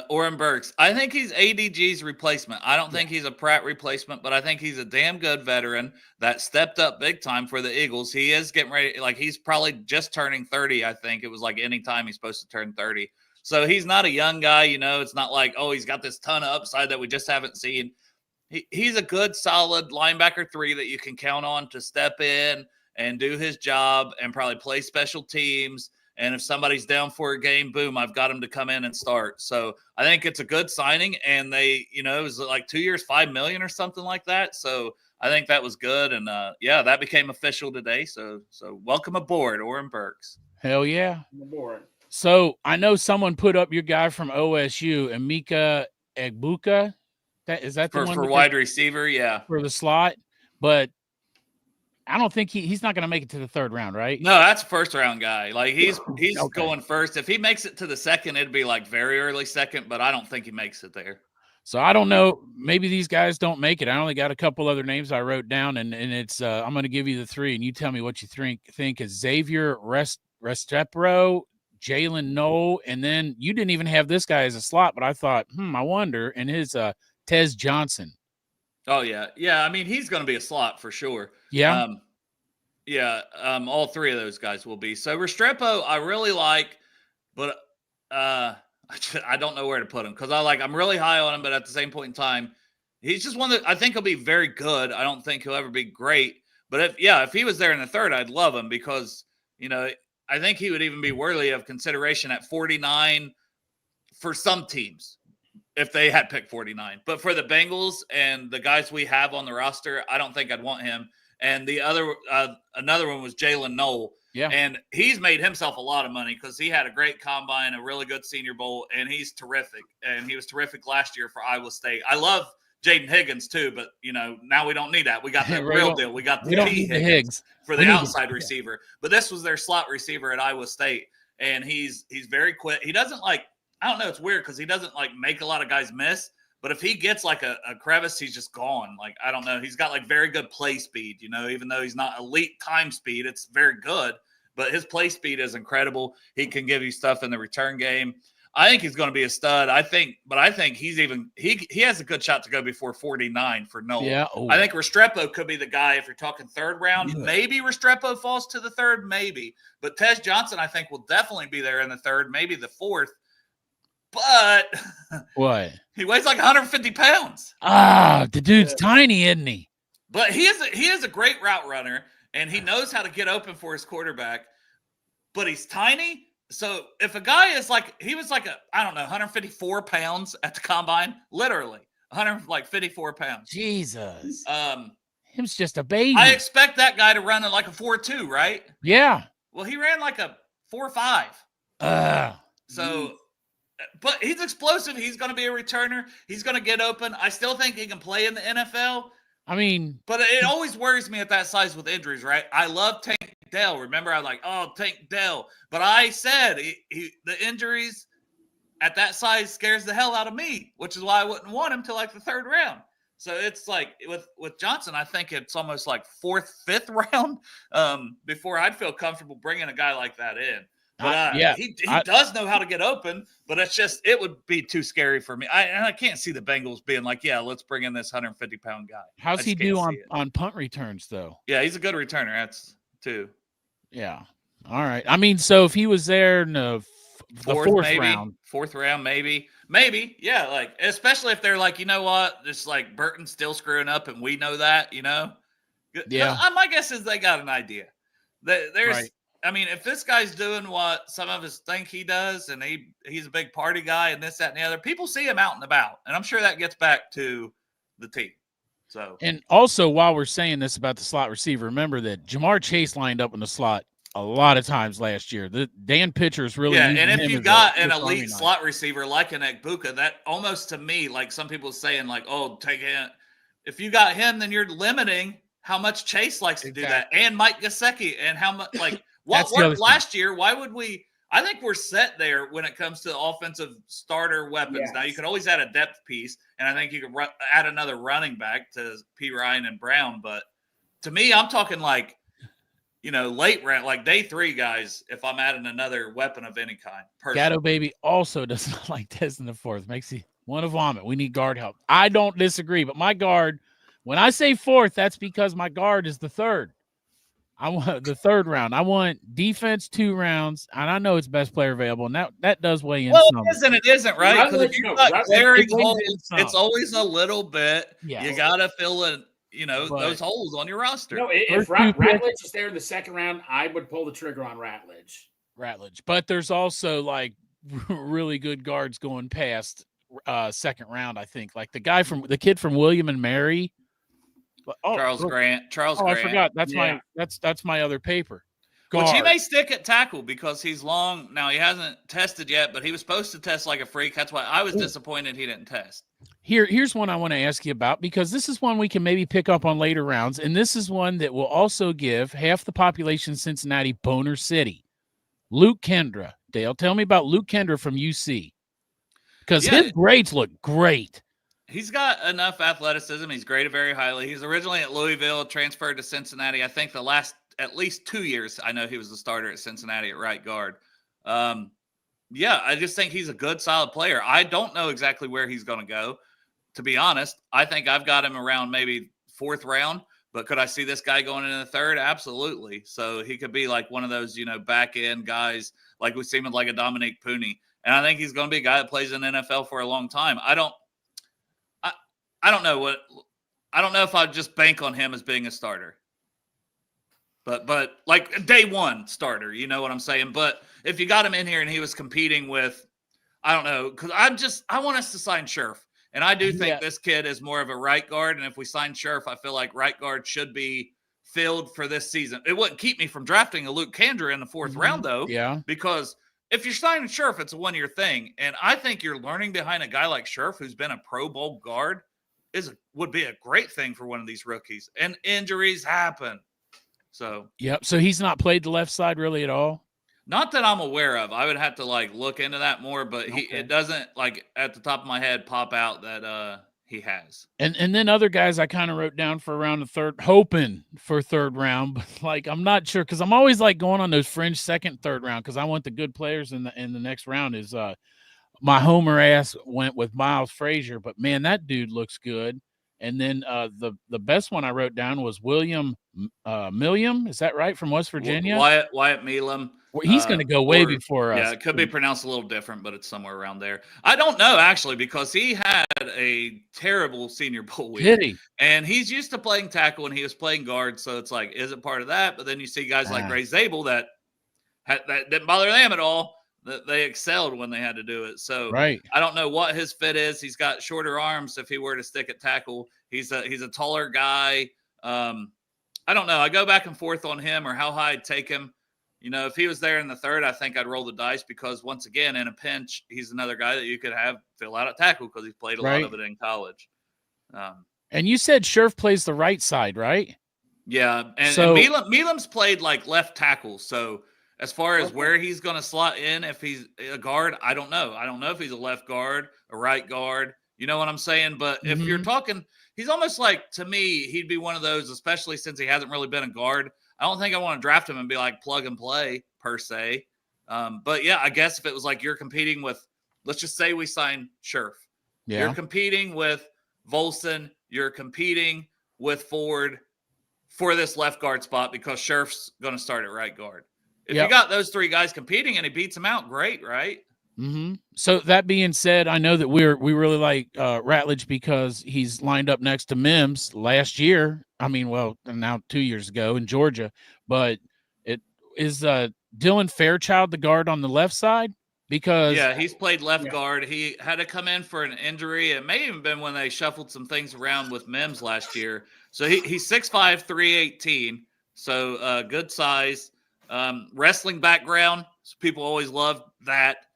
D: Oren Burks. I think he's ADG's replacement. I don't think he's a Pratt replacement, but I think he's a damn good veteran that stepped up big time for the Eagles. He is getting ready. Like, he's probably just turning 30. I think it was like any time he's supposed to turn 30. So he's not a young guy. It's not like, oh, he's got this ton of upside that we just haven't seen. He's a good, solid linebacker 3 that you can count on to step in and do his job and probably play special teams. And if somebody's down for a game, boom, I've got him to come in and start. So I think it's a good signing. And they, it was like 2 years, $5 million or something like that. So I think that was good. And that became official today. So welcome aboard, Oren Burks.
B: Hell yeah.
C: I'm aboard.
B: So I know someone put up your guy from OSU, Emeka Egbuka. Is that the one
D: for wide receiver? Yeah.
B: For the slot, but I don't think he's not going to make it to the third round, right?
D: No, that's a first round guy. Like, he's
B: Okay.
D: going first. If he makes it to the second, it'd be like very early second, but I don't think he makes it there.
B: So I don't know. Maybe these guys don't make it. I only got a couple other names I wrote down, and it's I'm going to give you the 3, and you tell me what you think is Xavier Restrepo, Jalen Noel, and then you didn't even have this guy as a slot, but I thought, I wonder, and his Tez Johnson.
D: Oh, yeah. Yeah, I mean, he's going to be a slot for sure.
B: Yeah.
D: All 3 of those guys will be. So Restrepo, I really like, but I don't know where to put him because I'm really high on him, but at the same point in time, he's just one that I think he'll be very good. I don't think he'll ever be great. But if he was there in the third, I'd love him because, I think he would even be worthy of consideration at 49 for some teams, if they had picked 49. But for the Bengals and the guys we have on the roster, I don't think I'd want him. And the other, another one was Jalen Noel.
B: Yeah.
D: And he's made himself a lot of money because he had a great combine, a really good Senior Bowl, and he's terrific. And he was terrific last year for Iowa State. I love Jaden Higgins too, but now we don't need that. We got the real deal. We got the T Higgins for the outside receiver. But this was their slot receiver at Iowa State. And he's very quick. He doesn't I don't know. It's weird because he doesn't make a lot of guys miss, but if he gets a crevice, he's just gone. I don't know. He's got very good play speed, even though he's not elite time speed, it's very good, but his play speed is incredible. He can give you stuff in the return game. I think he's going to be a stud. I think he's he has a good shot to go before 49 for Noel.
B: Yeah.
D: I think Restrepo could be the guy if you're talking third round. Yeah. Maybe Restrepo falls to the third, maybe, but Tez Johnson, I think, will definitely be there in the third, maybe the fourth. But
B: what?
D: He weighs 150 pounds.
B: The dude's tiny, isn't he?
D: But he is a great route runner, and he knows how to get open for his quarterback. But he's tiny. So if a guy is he was 154 pounds at the combine, literally 154 pounds.
B: Jesus. Him's just a baby.
D: I expect that guy to run a 4.2, right?
B: Yeah.
D: Well, he ran a 4.5. So. But he's explosive. He's going to be a returner. He's going to get open. I still think he can play in the NFL.
B: I mean,
D: but it always worries me at that size with injuries, right? I love Tank Dell. Remember, I was Tank Dell. But I said the injuries at that size scares the hell out of me, which is why I wouldn't want him till the third round. So it's with Johnson, I think it's almost fourth, fifth round before I'd feel comfortable bringing a guy like that in. But he does know how to get open, but it would be too scary for me. I can't see the Bengals being let's bring in this 150-pound guy.
B: How's he do on punt returns, though?
D: Yeah, he's a good returner. That's too.
B: Yeah. All right. I mean, so if he was there in the
D: fourth round, maybe. Yeah, especially if they're you know what, just Burton's still screwing up, and we know that, Yeah. My guess is they got an idea. There's. Right. I mean, if this guy's doing what some of us think he does, and he's a big party guy and this, that, and the other, people see him out and about. And I'm sure that gets back to the team. So,
B: and also, while we're saying this about the slot receiver, remember that Jamar Chase lined up in the slot a lot of times last year. The Dan Pitcher's really
D: and if you got an elite slot receiver like an Egbuka, that almost to me, some people saying take him. If you got him, then you're limiting how much Chase likes to do that, and Mike Gesicki, and how much What worked last year? Why would we? I think we're set there when it comes to offensive starter weapons.
C: Yes.
D: Now, you could always add a depth piece, and I think you could add another running back to P. Ryan and Brown. But to me, I'm talking like, late round, like day 3 guys, if I'm adding another weapon of any kind.
B: Gatto Baby also does not like Tez in the 4th. Makes you want to vomit. We need guard help. I don't disagree, but my guard, when I say 4th, that's because my guard is the 3rd. I want the 3rd round. I want defense 2 rounds, and I know it's best player available, and that does weigh in.
D: Well,
B: some.
D: it is and it isn't, right? Because if you've got glaring holes, it's always a little bit.
B: Yeah.
D: You got to fill in, those holes on your roster.
C: No, if Ratledge is there in the 2nd round, I would pull the trigger on Ratledge.
B: But there's also like really good guards going past 2nd round, I think. Like the kid from William and Mary.
D: Charles Grant.
B: I forgot. That's my other paper.
D: Which he may stick at tackle because he's long. Now, he hasn't tested yet, but he was supposed to test like a freak. That's why I was disappointed he didn't test.
B: Here's one I want to ask you about, because this is one we can maybe pick up on later rounds, and this is one that will also give half the population of Cincinnati Boner City. Luke Kendra. Dale, tell me about Luke Kendra from UC, because his grades look great.
D: He's got enough athleticism. He's graded very highly. He's originally at Louisville, transferred to Cincinnati. I think the last at least 2 years, I know he was the starter at Cincinnati at right guard. I just think he's a good, solid player. I don't know exactly where he's going to go, to be honest. I think I've got him around maybe 4th round, but could I see this guy going in the 3rd? Absolutely. So he could be like one of those, back end guys like we see with like a Dominique Pooney. And I think he's going to be a guy that plays in the NFL for a long time. I don't know if I'd just bank on him as being a starter. But like day 1 starter, you know what I'm saying? But if you got him in here and he was competing with, I don't know, because I want us to sign Scherf. And I do think this kid is more of a right guard. And if we sign Scherf, I feel like right guard should be filled for this season. It wouldn't keep me from drafting a Luke Kendra in the 4th round, though.
B: Yeah.
D: Because if you're signing Scherf, it's a 1-year thing. And I think you're learning behind a guy like Scherf, who's been a Pro Bowl guard, would be a great thing for one of these rookies. And injuries happen. So
B: so he's not played the left side really at all?
D: Not that I'm aware of. I would have to look into that more, but it doesn't at the top of my head pop out that he has.
B: And then other guys I kind of wrote down for around the 3rd, hoping for 3rd round, but I'm not sure, because I'm always going on those fringe 2nd, 3rd round, because I want the good players in the next round. Is my homer ass went with Miles Frazier, but man, that dude looks good. And then the best one I wrote down was William Milliam. Is that right? From West Virginia?
D: Wyatt Milam.
B: Well, he's going to go way before us.
D: Yeah, it could be pronounced a little different, but it's somewhere around there. I don't know, actually, because he had a terrible Senior Bowl week.
B: Did he?
D: And he's used to playing tackle, and he was playing guard, so it's like, is it part of that? But then you see guys like Ray Zabel that didn't bother them at all. They excelled when they had to do it. So I don't know what his fit is. He's got shorter arms if he were to stick at tackle. He's a taller guy. I don't know. I go back and forth on him or how high I'd take him. If he was there in the 3rd, I think I'd roll the dice because, once again, in a pinch, he's another guy that you could have fill out at tackle because he's played a lot of it in college.
B: And you said Scherf plays the right side, right?
D: Yeah. And Milam's played left tackle. So as far as where he's going to slot in, if he's a guard, I don't know. I don't know if he's a left guard, a right guard. You know what I'm saying? But if you're talking, he's almost to me, he'd be one of those, especially since he hasn't really been a guard. I don't think I want to draft him and be plug and play per se. But yeah, I guess if it was you're competing with, let's just say we sign Scherf. Yeah. You're competing with Volson. You're competing with Ford for this left guard spot because Scherf's going to start at right guard. If you got those 3 guys competing and he beats them out, great, right?
B: Mm-hmm. So that being said, I know that we really like Ratledge because he's lined up next to Mims last year. I mean, well, now 2 years ago in Georgia. But it is Dylan Fairchild the guard on the left side? Because
D: he's played left guard. He had to come in for an injury. It may even been when they shuffled some things around with Mims last year. So he's 6'5", 318. So good size. Wrestling background. So people always love that.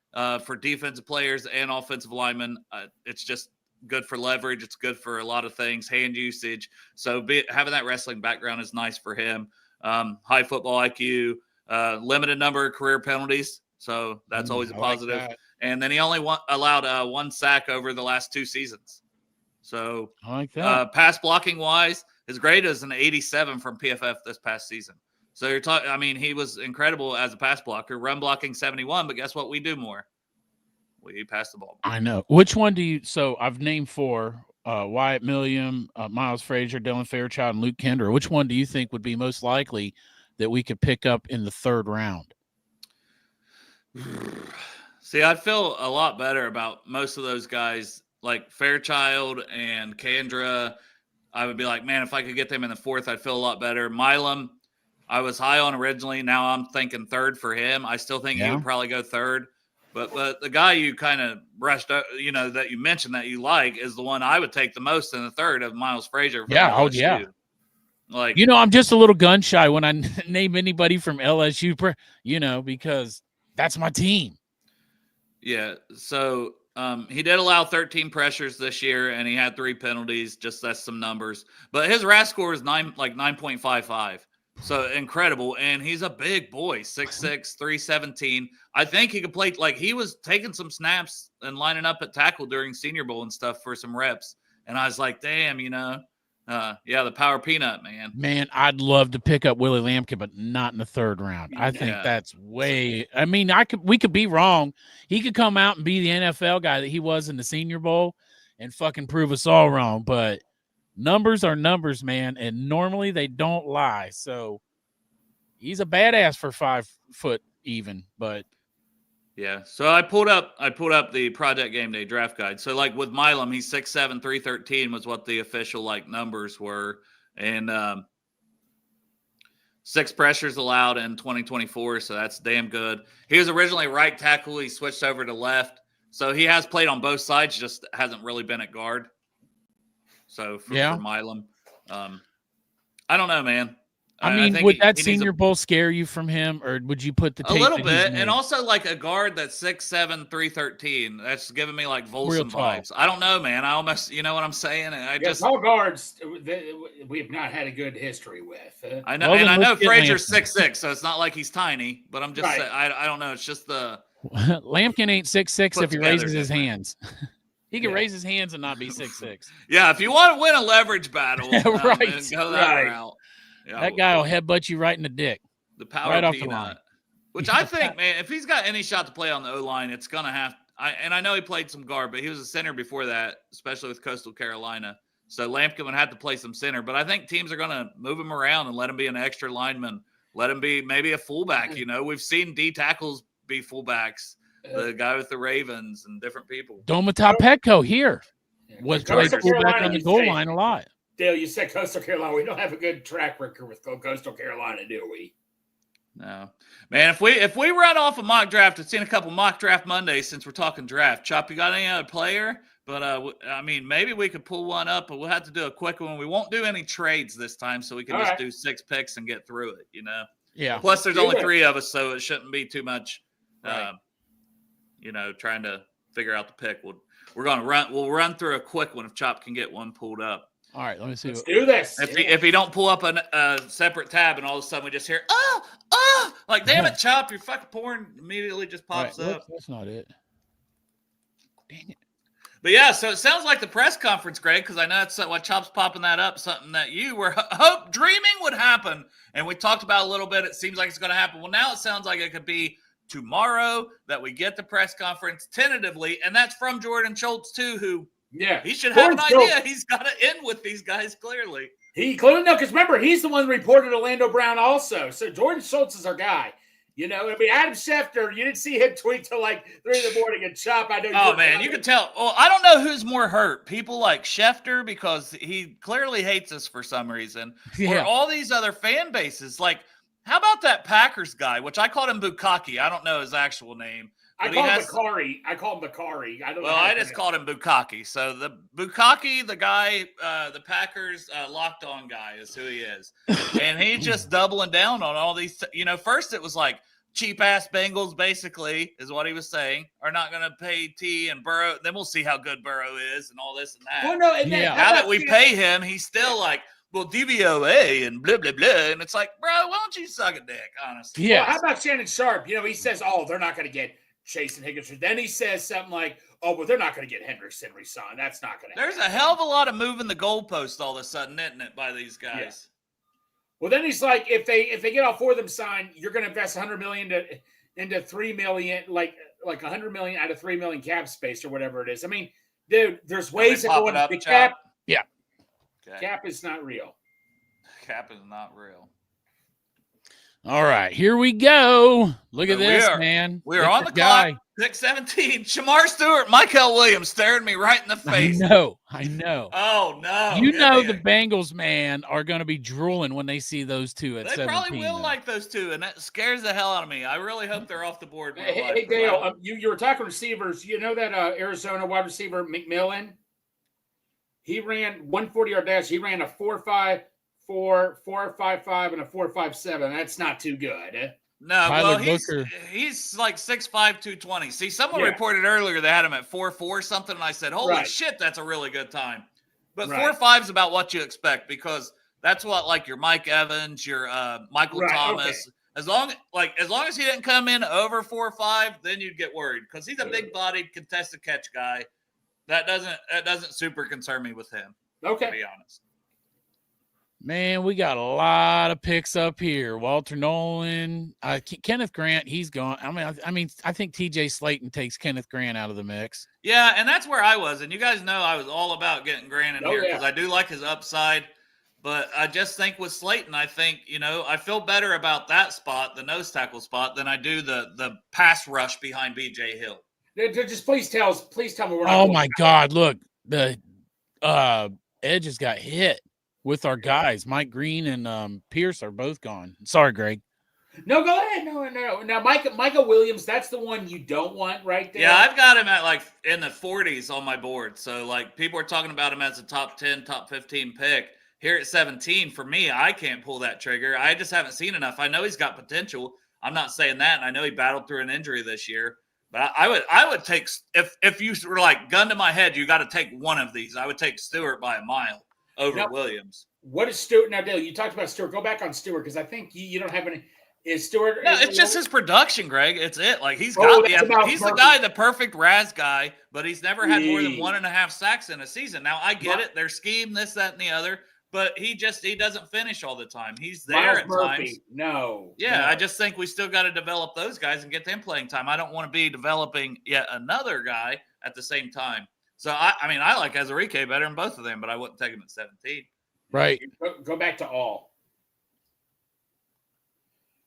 D: For defensive players and offensive linemen, it's just good for leverage. It's good for a lot of things, hand usage. So having that wrestling background is nice for him. High football IQ, limited number of career penalties. So that's always a
B: I like
D: positive.
B: that.
D: And then he only allowed 1 sack over the last 2 seasons. So
B: I like that.
D: pass blocking wise, his grade is an 87 from PFF this past season. So you're talking, I mean, he was incredible as a pass blocker, run blocking 71, but guess what? We do more. We pass the ball.
B: I know. Which one do you? So I've named 4: Wyatt Milliam, Miles Frazier, Dylan Fairchild, and Luke Kendra. Which one do you think would be most likely that we could pick up in the 3rd round?
D: See, I feel a lot better about most of those guys, like Fairchild and Kendra. I would be like, man, if I could get them in the 4th, I'd feel a lot better. Milam, I was high on originally. Now I'm thinking 3rd for him. I still think he would probably go 3rd. But the guy you kind of brushed up, that you mentioned that you like is the one I would take the most in the 3rd of Miles Frazier. From LSU.
B: Yeah.
D: Like,
B: I'm just a little gun shy when I name anybody from LSU, because that's my team.
D: Yeah. So he did allow 13 pressures this year, and he had 3 penalties. Just that's some numbers. But his RAS score is 9.55. So incredible. And he's a big boy, 6'6", 317. I think he could play, like, he was taking some snaps and lining up at tackle during Senior Bowl and stuff for some reps. And I was like, damn, the power peanut, man.
B: Man, I'd love to pick up Willie Lampkin, but not in the 3rd round. I think that's way. I mean, we could be wrong. He could come out and be the NFL guy that he was in the Senior Bowl and fucking prove us all wrong. But numbers are numbers, man, and normally they don't lie. So he's a badass for 5 foot even, but
D: yeah. So I pulled up the Project Game Day draft guide. So like with Milam, he's 6'7", 313 was what the official numbers were, and 6 pressures allowed in 2024. So that's damn good. He was originally right tackle. He switched over to left. So he has played on both sides, just hasn't really been at guard. So for Milam, I don't know, man.
B: I mean, would that Senior Bowl scare you from him, or would you put the tape
D: a little bit? And also like a guard that's 6'7", 313. That's giving me like Volson vibes. I don't know, man. I almost, you know what I'm saying?
C: Tall guards we have not had a good history with.
D: I know, and I know Frazier's 6'6", so it's not like he's tiny. But I'm just saying, I don't know. It's just the
B: Lampkin ain't 6'6" if he raises his hands. He can raise his hands and not be 6'6".
D: Yeah, if you want to win a leverage battle,
B: right,
D: go that route. Yeah,
B: that guy will headbutt you right in the dick.
D: The power right off the line. Which I think, man, if he's got any shot to play on the O-line, it's going to have – I know he played some guard, but he was a center before that, especially with Coastal Carolina. So Lampkin would have to play some center. But I think teams are going to move him around and let him be an extra lineman, let him be maybe a fullback. We've seen D tackles be fullbacks, the guy with the Ravens and different people.
B: Domata Petco here was played fullback on the goal line a lot.
C: Dale, you said Coastal Carolina. We don't have a good track record with Coastal Carolina, do we?
D: No, man. If we run off a mock draft, I've seen a couple mock draft Mondays since we're talking draft. Chop, you got any other player? But I mean, maybe we could pull one up, but we'll have to do a quick one. We won't do any trades this time, so we can just do 6 picks and get through it.
B: Yeah.
D: Plus, there's only 3 of us, so it shouldn't be too much. Trying to figure out the pick. We'll run through a quick one if Chop can get one pulled up.
B: All right, let me see.
C: Let's do this.
D: If he don't pull up a separate tab and all of a sudden we just hear, like, damn it, Chop, your fucking porn immediately just pops up.
B: That's not it. Dang it.
D: But yeah, so it sounds like the press conference, Greg, because I know that's what Chop's popping that up, something that you were dreaming would happen. And we talked about a little bit. It seems like it's going to happen. Well, now it sounds like it could be tomorrow that we get the press conference tentatively. And that's from Jordan Schultz, too, who he should have an idea. He's got to end with these guys clearly.
C: He clearly no, because remember, he's the one who reported Orlando Brown also. So Jordan Schultz is our guy. I mean, Adam Schefter, you didn't see him tweet till like 3 in the morning and Chop. I know.
D: Oh, man, you can tell. Well, I don't know who's more hurt. People like Schefter, because he clearly hates us for some reason. Or all these other fan bases. Like, how about that Packers guy, which I called him Bukaki. I don't know his actual name.
C: I call him Bakari. I
D: just called him Bukaki. So the Bukaki, the guy, the Packers locked on guy is who he is. And he's just doubling down on all these. First it was like cheap ass Bengals, basically, is what he was saying, are not going to pay T and Burrow. Then we'll see how good Burrow is and all this and that.
C: Well, no,
D: now that we pay him, he's still like, well, DVOA and blah, blah, blah. And it's like, bro, why don't you suck a dick, honestly?
B: Yeah.
C: Well, how about Shannon Sharp? He says, oh, they're not going to get Chase and Higginson. Then he says something like, oh, well, they're not going to get Hendrickson re-signed. That's not going to happen.
D: There's a hell of a lot of moving the goalpost all of a sudden, isn't it, by these guys?
C: Yeah. Well, then he's like, if they get all four of them signed, you're going to invest $100 million into $3 million, like $100 million out of $3 million cap space or whatever it is. I mean, dude, there's ways to go in the cap.
B: Yeah.
D: Okay.
C: Cap is not real.
D: Cap is not real.
B: All right, here we go. Look at this, man.
D: We are on the clock. Pick 17. Shamar Stewart, Michael Williams staring me right in the face.
B: I know.
D: Oh, no.
B: You know the Bengals, man, are going to be drooling when they see those two at 17.
D: They probably will like those two, and that scares the hell out of me. I really hope they're off the board.
C: Hey, Dale, you were talking receivers. You know that Arizona wide receiver, McMillan? He ran 140-yard dash. He ran a 4.54, 4.55, and a 4.57. That's not too good.
D: No,
B: Tyler
D: well, he's like 6'5", 220. See, someone reported earlier they had him at 4.4 something, and I said, holy shit, that's a really good time. But 4.5 is about what you expect because that's what, like, your Mike Evans, your Michael Thomas. Okay. As long as he didn't come in over 4.5, then you'd get worried because he's a big-bodied contested catch guy. That doesn't super concern me with him.
C: Okay,
D: to be honest.
B: Man, we got a lot of picks up here. Walter Nolan, Kenneth Grant, he's gone. I think TJ Slayton takes Kenneth Grant out of the mix.
D: Yeah, and that's where I was. And you guys know I was all about getting Grant in here because I do like his upside. But I just think with Slayton, I think, I feel better about that spot, the nose tackle spot, than I do the pass rush behind B.J. Hill.
C: Just please tell me we're not.
B: Oh, my God. Look, the edge has got hit with our guys. Mike Green and Pierce are both gone. Sorry, Greg.
C: No, go ahead. No. Now, Michael Williams, that's the one you don't want right there.
D: Yeah, I've got him at like in the 40s on my board. So like people are talking about him as a top 10, top 15 pick. Here at 17, for me, I can't pull that trigger. I just haven't seen enough. I know he's got potential. I'm not saying that, and I know he battled through an injury this year. But I would take if you were like gun to my head, you got to take one of these. I would take Stewart by a mile over Williams.
C: What is Stewart now, Dale? You talked about Stewart. Go back on Stewart because I think you don't have any. Is Stewart?
D: No, it's just his production, Greg. It's it. Like he's got he's the guy, the perfect Raz guy, but he's never had more than 1.5 sacks in a season. Now I get it. Their scheme, this, that, and the other. But he doesn't finish all the time. He's there at times.
C: No.
D: Yeah, I just think we still got to develop those guys and get them playing time. I don't want to be developing yet another guy at the same time. So, I like Azarike better than both of them, but I wouldn't take him at 17.
B: Right.
C: Go back to all.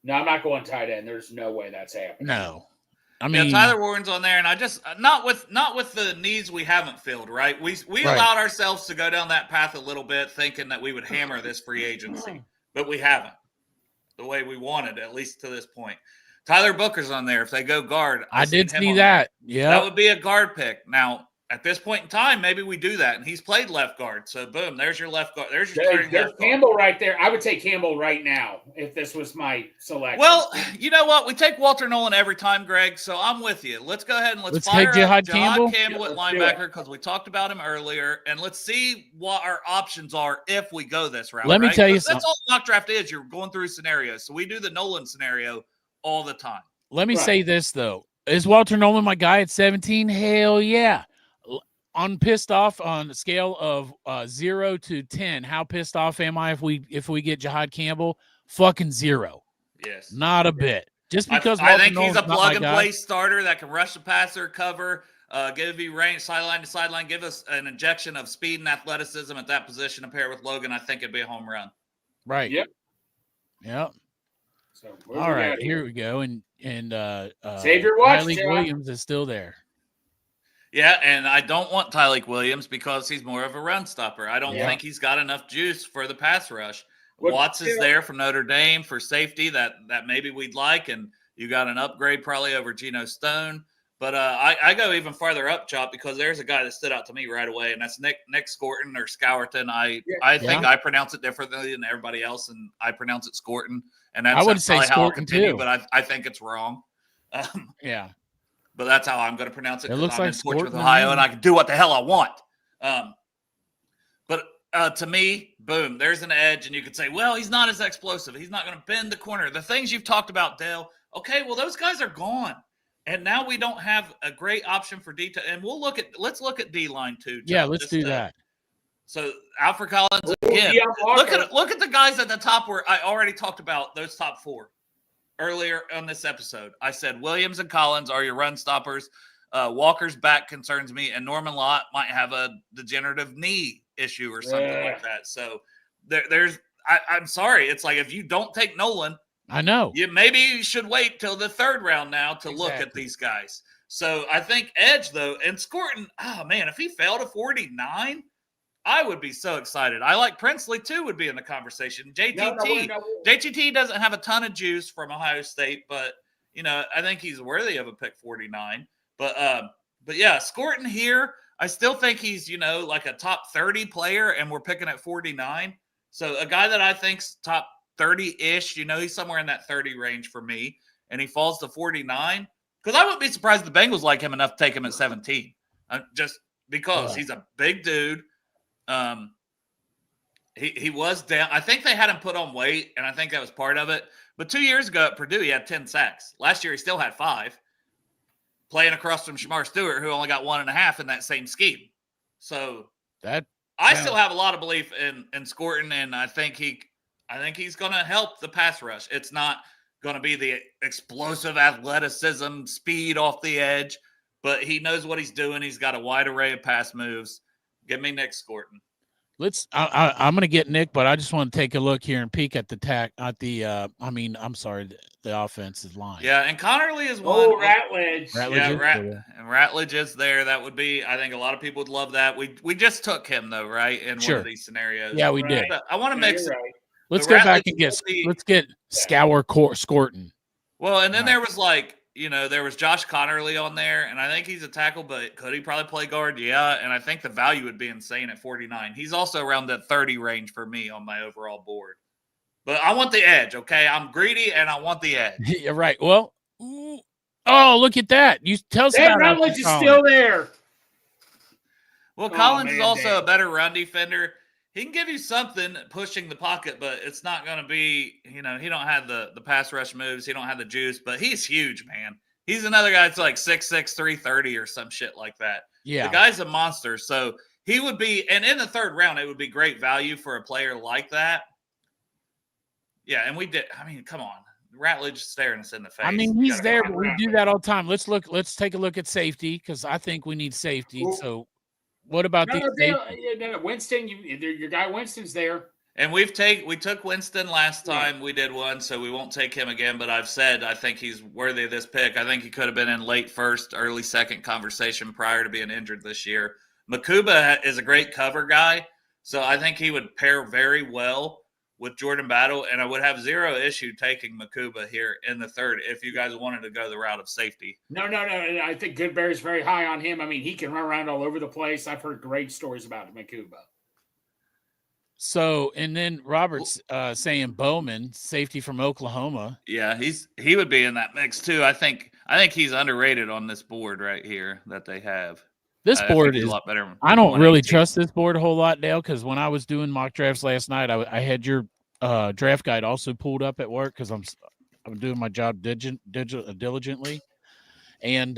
C: No, I'm not going tight end. There's no way that's happening.
B: No.
D: Tyler Warren's on there, and I just not with the needs we haven't filled. Right, we allowed ourselves to go down that path a little bit, thinking that we would hammer this free agency, but we haven't the way we wanted, at least to this point. Tyler Booker's on there. If they go guard,
B: I did see that. Yeah,
D: that would be a guard pick. Now, at this point in time, maybe we do that, and he's played left guard. So, boom, there's your left guard. There's
C: Campbell right there. I would take Campbell right now if this was my selection.
D: Well, you know what? We take Walter Nolan every time, Greg, so I'm with you. Let's go ahead and let's fire
B: take
D: Jihad Campbell at linebacker because we talked about him earlier, and let's see what our options are if we go this route.
B: Let me tell you something.
D: That's all mock draft is. You're going through scenarios. So we do the Nolan scenario all the time.
B: Let me say this, though. Is Walter Nolan my guy at 17? Hell yeah. I'm pissed off on a scale of 0 to 10. How pissed off am I if we get Jihad Campbell? Fucking 0.
D: Yes.
B: Not a bit. Just because
D: I think he's a plug and play starter that can rush the passer, cover, give you range, sideline to sideline, give us an injection of speed and athleticism at that position to pair with Logan. I think it'd be a home run.
B: Right.
C: Yep.
B: So all right, here we go. And
C: Xavier Watts,
B: Tyleik Williams is still there.
D: Yeah, and I don't want Tyleik Williams because he's more of a run stopper. I don't think he's got enough juice for the pass rush. Watts is there from Notre Dame for safety that maybe we'd like, and you got an upgrade probably over Geno Stone. But I go even farther up, Chop, because there's a guy that stood out to me right away, and that's Nick Scorton or Scourton. I think I pronounce it differently than everybody else, and I pronounce it Scorton. And that's
B: I would say Scorton too,
D: but I think it's wrong.
B: Yeah.
D: But that's how I'm going to pronounce it.
B: It looks like
D: Portsmouth, Ohio, and I can do what the hell I want. But to me, boom, there's an edge, and you could say, well, he's not as explosive. He's not going to bend the corner. The things you've talked about, Dale. Okay, well, those guys are gone, and now we don't have a great option for D. And let's look at D line too.
B: Yeah,
D: Joe,
B: let's do that.
D: So Alfred Collins again. Look at the guys at the top where I already talked about those top 4 earlier on this episode. I said Williams and Collins are your run stoppers. Walker's back concerns me, and Norman Lott might have a degenerative knee issue or something like that. So I'm sorry. It's like if you don't take Nolan,
B: I know
D: you should wait till the 3rd round now to look at these guys. So I think edge though, and Scorton. Oh man, if he fell to 49. I would be so excited. I like Princely too would be in the conversation. JTT doesn't have a ton of juice from Ohio State, but I think he's worthy of a pick 49. But yeah, Scorton here, I still think he's like a top 30 player, and we're picking at 49. So a guy that I think's top 30-ish, he's somewhere in that 30 range for me, and he falls to 49. Because I wouldn't be surprised if the Bengals like him enough to take him at 17, just because he's a big dude. He was down. I think they had him put on weight, and I think that was part of it. But 2 years ago at Purdue, he had 10 sacks. Last year, he still had 5, playing across from Shamar Stewart, who only got 1.5 in that same scheme. So I still have a lot of belief in Scorton, and I think he's going to help the pass rush. It's not going to be the explosive athleticism, speed off the edge, but he knows what he's doing. He's got a wide array of pass moves. Give me Nick Scorton.
B: I'm going to get Nick, but I just want to take a look here and peek at the offensive line.
D: Yeah, and Connerly is one.
C: Oh, Ratledge.
D: And Ratledge is there. That would be, I think a lot of people would love that. We just took him though, right? In one of these scenarios.
B: Yeah, we did.
D: I want to mix it.
B: Right. Let's go back and let's get Scorton.
D: Well, and then there was there was Josh Connerly on there, and I think he's a tackle, but could he probably play guard? Yeah, and I think the value would be insane at 49. He's also around that 30 range for me on my overall board. But I want the edge, okay? I'm greedy, and I want the edge.
B: You're right. Well, look at that. You tell us about
C: Rutledge is still there.
D: Well, Collins is also a better run defender. He can give you something pushing the pocket, but it's not going to be, he don't have the pass rush moves. He don't have the juice, but he's huge, man. He's another guy that's like 6'6", 330 or some shit like that.
B: Yeah.
D: The guy's a monster. So he would be, and in the 3rd round, it would be great value for a player like that. Yeah, and we did. I mean, come on. Ratledge staring us in the face.
B: I mean, he's there, but we do that all the time. Let's take a look at safety because I think we need safety. So what about
C: Winston? Your guy Winston's there.
D: And we took Winston last time we did one, so we won't take him again. But I've said I think he's worthy of this pick. I think he could have been in late 1st, early 2nd conversation prior to being injured this year. Makuba is a great cover guy, so I think he would pair very well with Jordan Battle, and I would have zero issue taking Makuba here in the 3rd if you guys wanted to go the route of safety.
C: No. I think Goodberry's very high on him. I mean, he can run around all over the place. I've heard great stories about Makuba.
B: So, and then Robert's saying Bowman, safety from Oklahoma.
D: Yeah, he would be in that mix too. I think he's underrated on this board right here that they have.
B: This board is
D: a lot better.
B: I don't really trust this board a whole lot, Dale, because when I was doing mock drafts last night, I had your draft guide also pulled up at work because I'm doing my job diligently, and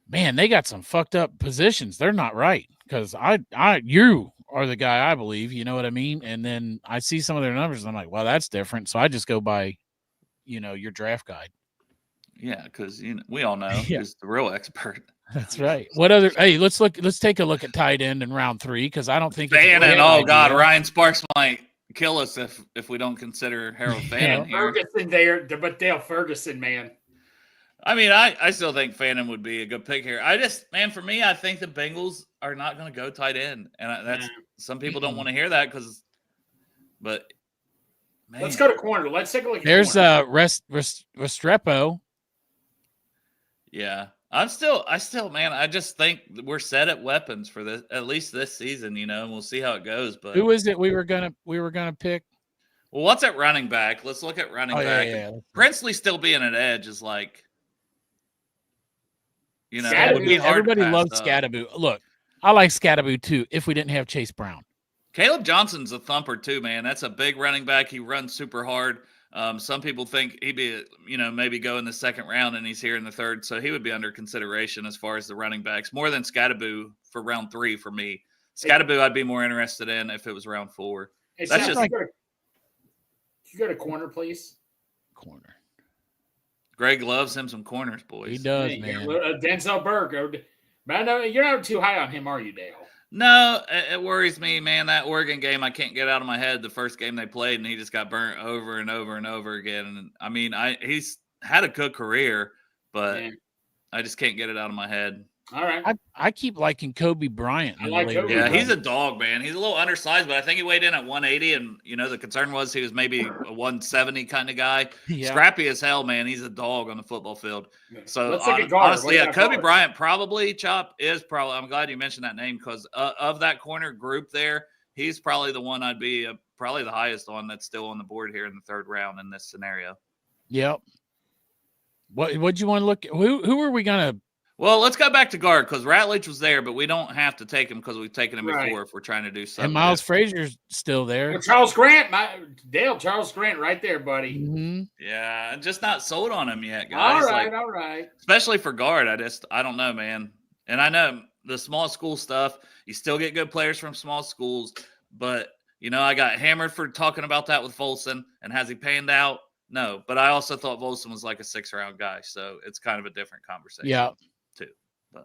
B: man, they got some fucked up positions. They're not right because you are the guy I believe. You know what I mean? And then I see some of their numbers, and I'm like, well, that's different. So I just go by, your draft guide.
D: Yeah, because we all know who's the real expert.
B: That's right. What other? Hey, let's take a look at tight end in round 3 because I don't think
D: Fannin. Oh God, Ryan Sparks might kill us if we don't consider Harold Fannin here.
C: Ferguson there, but Dale Ferguson, man.
D: I mean, I still think Fannin would be a good pick here. For me, I think the Bengals are not going to go tight end, and that's some people don't want to hear that but man.
C: Let's go to corner. Let's take a look.
B: There's Restrepo.
D: Yeah. I still, man, I just think we're set at weapons for this, at least this season, and we'll see how it goes. But
B: who is it we were gonna pick?
D: Well, what's at running back? Let's look at running back.
B: Yeah.
D: Princely still being an edge is like, it would be hard.
B: Everybody loves Scatteraboo. Look, I like Scatteraboo too. If we didn't have Chase Brown,
D: Caleb Johnson's a thumper too, man. That's a big running back. He runs super hard. Some people think he'd be, maybe go in the second round, and he's here in the third, so he would be under consideration as far as the running backs, more than Scattaboo for round 3 for me. Scattaboo, I'd be more interested in if it was round 4.
C: Hey,
D: That's
C: Sam,
D: just
C: you go to corner, please.
B: Corner.
D: Greg loves him some corners, boys.
B: He does,
C: Yeah,
B: man.
C: Denzel Burke. But I know you're not too high on him, are you, Dale?
D: No, it worries me, man. That Oregon game, I can't get out of my head the first game they played, and he just got burnt over and over and over again. And I mean, he's had a good career, but I just can't get it out of my head.
C: All right.
B: I keep liking Kobe Bryant.
C: I like Kobe.
D: Yeah, he's a dog, man. He's a little undersized, but I think he weighed in at 180, and the concern was he was maybe a 170 kind of guy.
B: Yeah.
D: Scrappy as hell, man. He's a dog on the football field. So
C: Let's take a guard.
D: honestly, Kobe Bryant probably, Chop, is probably. I'm glad you mentioned that name because of that corner group there, he's probably the one I'd be probably the highest on that's still on the board here in the third round in this scenario.
B: Yep. What'd you want to look at? Who are we gonna?
D: Well, let's go back to guard because Ratledge was there, but we don't have to take him because we've taken him before if we're trying to do something.
B: And Miles Frazier's still there.
C: Well, Charles Grant, Charles Grant, right there, buddy.
B: Mm-hmm.
D: Yeah, I'm just not sold on him yet, guys.
C: All right.
D: Especially for guard, I don't know, man. And I know the small school stuff. You still get good players from small schools, but I got hammered for talking about that with Volson. And has he panned out? No, but I also thought Volson was like a 6th-round guy, so it's kind of a different conversation.
B: Yeah.
D: Too. But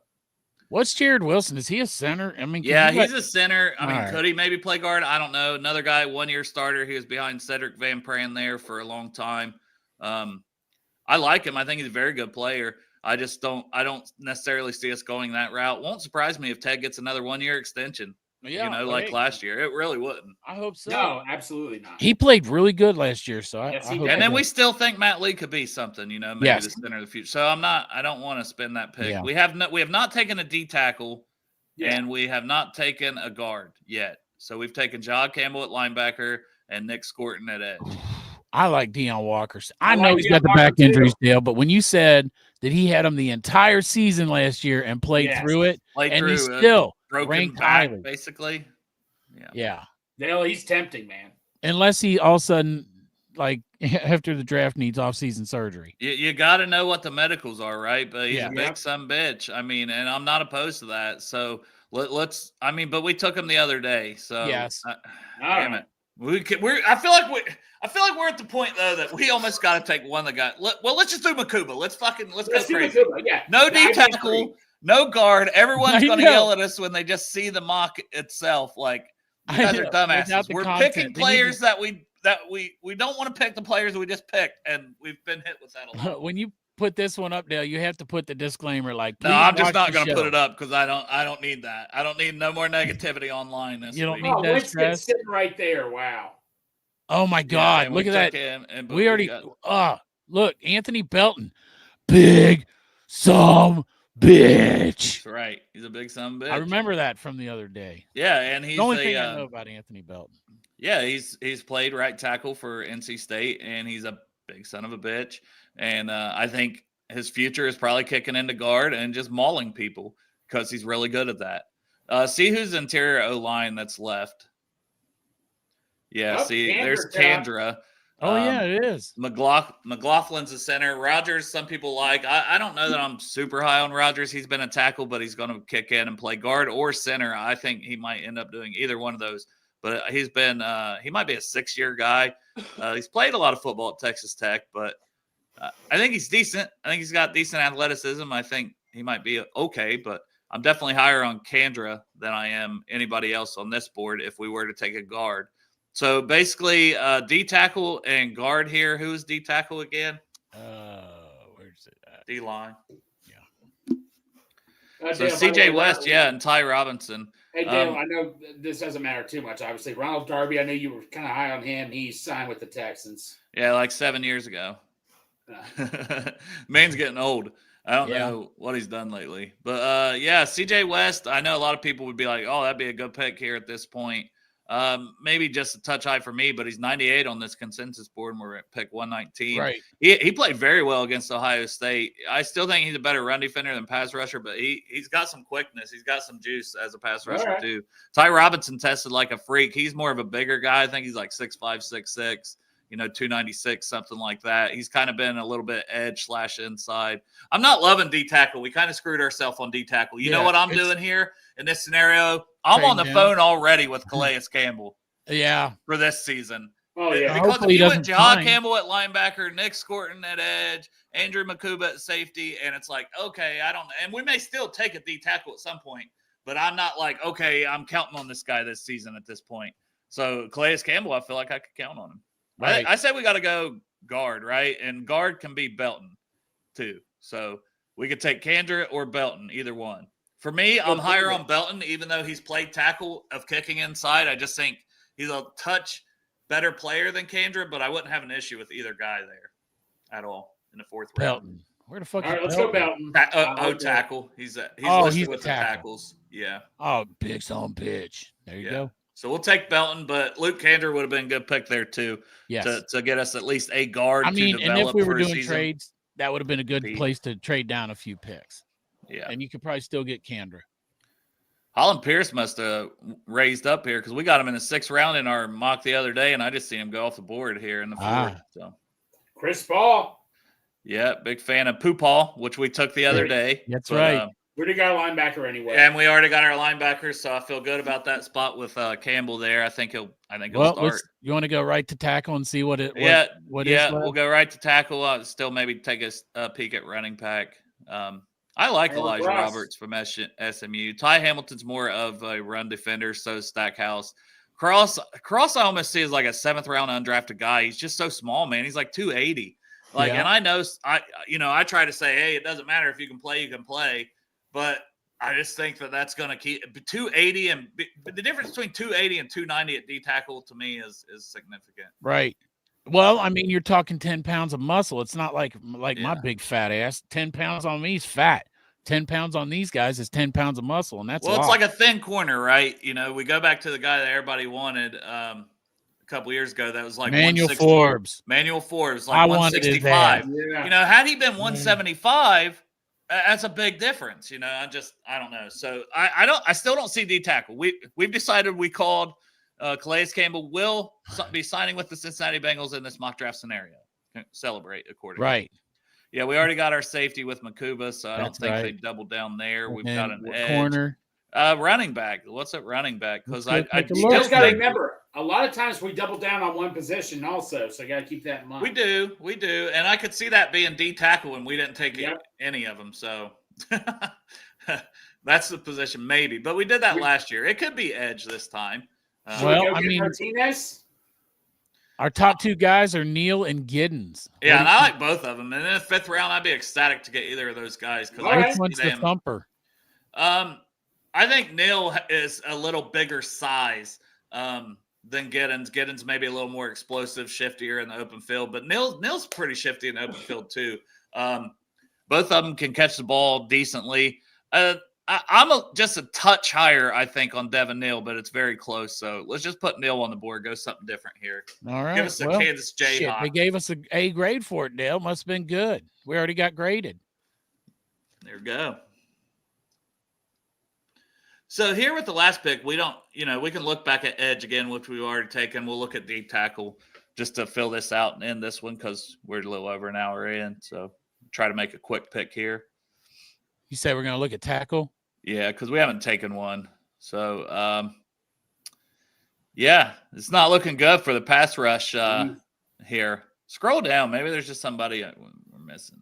B: what's Jared Wilson? Is he a center? I mean,
D: yeah, he's a center. I mean,
B: right.
D: Could he maybe play guard? I don't know. Another guy, 1-year starter. He was behind Cedric Van Pran there for a long time. I like him. I think he's a very good player. I don't necessarily see us going that route. Won't surprise me if Ted gets another 1-year extension.
B: Yeah,
D: like last year. It really wouldn't.
B: I hope so.
C: No, absolutely not.
B: He played really good last year, so
C: Yes,
B: I
C: he
B: hope
C: did.
D: And then we still think Matt Lee could be something, maybe
B: Yes.
D: the center of the future. So I don't want to spin that pick.
B: Yeah.
D: We have not taken a D tackle, and we have not taken a guard yet. So we've taken John Campbell at linebacker and Nick Scorton at edge.
B: I like Deion Walker. I know
C: like
B: he's
C: Deion
B: got the
C: Walker,
B: back injuries, Dale, but when you said that he had him the entire season last year and played through it, and he still
D: broken
B: ranked
D: back,
B: highly.
D: basically.
B: Yeah.
C: Dale, he's tempting, man.
B: Unless he all of a sudden, like after the draft, needs off-season surgery.
D: You got to know what the medicals are, right? But he's
B: Yeah.
D: a big son bitch. I mean, and I'm not opposed to that. So let's. I mean, but we took him the other day. So
B: Yes.
D: Damn it. I feel like we're at the point though that we almost got to take one that got. Let's just do Makuba. Let's go
C: do
D: crazy.
C: Makuba, yeah.
D: No D tackle, no guard. Everyone's
B: I
D: going to
B: know.
D: yell at us when they just see the mock itself. Like you guys are
B: Without
D: dumbasses.
B: the
D: We're
B: content.
D: picking
B: They
D: players that we don't want to pick the players we just picked, and we've been hit with that a lot.
B: When you put this one up, Dale, you have to put the disclaimer like.
D: No,
B: "Please
D: I'm just
B: watch
D: not
B: the
D: going to
B: show."
D: put it up because I don't need that. I don't need no more negativity online this
B: You don't
D: week.
B: need that
C: Winston's
B: stress.
C: sitting right there. Wow.
B: Oh my God!
D: and
B: Look
D: we
B: at
D: took
B: that.
D: him, but
B: We already.
D: got-
B: Look, Anthony Belton, big some bitch.
D: That's right. He's a big son of a bitch.
B: I remember that from the other day.
D: Yeah, and he's
B: The only thing I know about Anthony Belton.
D: yeah, he's played right tackle for NC State, and he's a big son of a bitch. And I think his future is probably kicking into guard and just mauling people because he's really good at that. See who's interior O-line that's left. Yeah, there's Kandra.
B: Oh yeah, it is.
D: McLaughlin's a center. Rogers, some people like. I don't know that I'm super high on Rogers. He's been a tackle, but he's going to kick in and play guard or center. I think he might end up doing either one of those. But he's been he might be a 6-year guy. He's played a lot of football at Texas Tech, but I think he's decent. I think he's got decent athleticism. I think he might be okay, but I'm definitely higher on Kandra than I am anybody else on this board if we were to take a guard. So basically, D tackle and guard here. Who is D tackle again?
B: Where's it at?
D: D line.
B: Yeah.
D: So CJ West, and Ty Robinson.
C: Hey, Dale, I know this doesn't matter too much. Obviously, Ronald Darby, I know you were kind of high on him. He signed with the Texans.
D: Yeah, like 7 years ago. Man's getting old. I don't know what he's done lately. But, CJ West, I know a lot of people would be like, oh, that'd be a good pick here at this point. Maybe just a touch high for me, but he's 98 on this consensus board, and we're at pick 119.
B: Right.
D: He played very well against Ohio State. I still think he's a better run defender than pass rusher, but he's got some quickness. He's got some juice as a pass rusher, too. Ty Robinson tested like a freak. He's more of a bigger guy. I think he's like 6'5", 6'6", 296, something like that. He's kind of been a little bit edge/inside. I'm not loving D-tackle. We kind of screwed ourselves on D-tackle. You know what I'm doing here in this scenario? I'm on the phone already with Calais Campbell.
B: Yeah.
D: For this season.
C: Oh, yeah.
D: Because if you went Jahad Campbell at linebacker, Nick Scorton at edge, Andrew Makuba at safety, and it's like, okay, I don't – and we may still take a D-tackle at some point, but I'm not like, okay, I'm counting on this guy this season at this point. So Calais Campbell, I feel like I could count on him. Right. I said we got to go guard, right? And guard can be Belton, too. So we could take Kandra or Belton, either one. For me, I'm higher on Belton, even though he's played tackle of kicking inside. I just think he's a touch better player than Kandra, but I wouldn't have an issue with either guy there at all in the fourth round.
B: Belton. Where the fuck
C: All right,
B: is
C: let's go Belton.
D: Tackle. He's listed with the tackles. Yeah.
B: Oh, big on pitch. There you go.
D: So we'll take Belton, but Luke Kandra would have been a good pick there too.
B: Yes.
D: To get us at least a guard.
B: I mean, and if we were doing trades, that would have been a good
D: Pete.
B: place to trade down a few picks.
D: Yeah.
B: And you could probably still get Kandra.
D: Holland Pierce must have raised up here because we got him in the 6th round in our mock the other day, and I just seen him go off the board here in the 4th. So
C: Chris Paul.
D: Yeah, big fan of Poo-Paul, which we took the other day.
B: That's right.
C: We already got a linebacker anyway.
D: And we already got our linebackers, so I feel good about that spot with Campbell there. I think he'll start.
B: You want to go right to tackle and see what it
D: is?
B: We'll
D: go right to tackle. I'll still maybe take a peek at running back. I like Elijah Roberts from SMU. Ty Hamilton's more of a run defender, so is Stackhouse. Cross I almost see as like a 7th round undrafted guy. He's just so small, man. He's like 280. And I know I try to say, hey, it doesn't matter if you can play, but I just think that's going to keep 280 and the difference between 280 and 290 at D tackle to me is significant.
B: Right. Well, I mean, you're talking 10 pounds of muscle. It's not like my big fat ass. 10 pounds on me is fat. 10 pounds on these guys is 10 pounds of muscle, and that's
D: it's like a thin corner, right? We go back to the guy that everybody wanted a couple years ago. That was like
B: Manuel Forbes.
D: Manuel Forbes, like 165.
C: Yeah.
D: Had he been 175, that's a big difference. I don't know. So I still don't see D tackle. We've decided we called. Calais Campbell will be signing with the Cincinnati Bengals in this mock draft scenario. Celebrate accordingly.
B: Right.
D: Yeah, we already got our safety with Makuba, so I don't think they doubled down there. We've got an edge.
B: Corner.
D: Running back. What's at running back? Because I
C: you just got to remember, a lot of times we double down on one position also, so you got to keep that in mind.
D: We do. And I could see that being D tackle, and we didn't take any of them. So that's the position maybe. But we did that last year. It could be edge this time.
C: Martinez?
B: Our top 2 guys are Neal and Giddens.
D: Yeah, and I like both of them. And in the 5th round, I'd be ecstatic to get either of those guys.
B: Which one's the thumper?
D: I think Neal is a little bigger size than Giddens. Giddens maybe a little more explosive, shiftier in the open field. But Neal's pretty shifty in the open field too. Both of them can catch the ball decently. I'm just a touch higher, I think, on Devin Neal, but it's very close. So let's just put Neal on the board. Go something different here.
B: All right.
D: Give us a Kansas Jayhawk.
B: They gave us an A grade for it, Dale. Must have been good. We already got graded.
D: There we go. So here with the last pick, we don't, we can look back at edge again, which we've already taken. We'll look at deep tackle just to fill this out and end this one because we're a little over an hour in. So try to make a quick pick here.
B: You say we're going to look at tackle?
D: Yeah, because we haven't taken one. So, it's not looking good for the pass rush here. Scroll down. Maybe there's just somebody we're missing.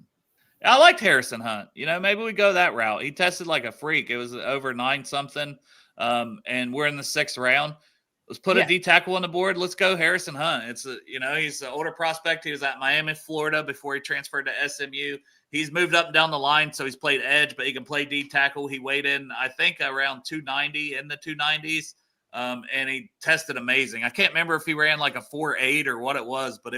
D: I liked Harrison Hunt. Maybe we go that route. He tested like a freak. It was over 9-something, and we're in the 6th round. Let's put a D tackle on the board. Let's go Harrison Hunt. It's he's an older prospect. He was at Miami, Florida before he transferred to SMU. He's moved up and down the line, so he's played edge, but he can play D tackle. He weighed in, I think, around 290 in the 290s, and he tested amazing. I can't remember if he ran like a 4.8 or what it was, but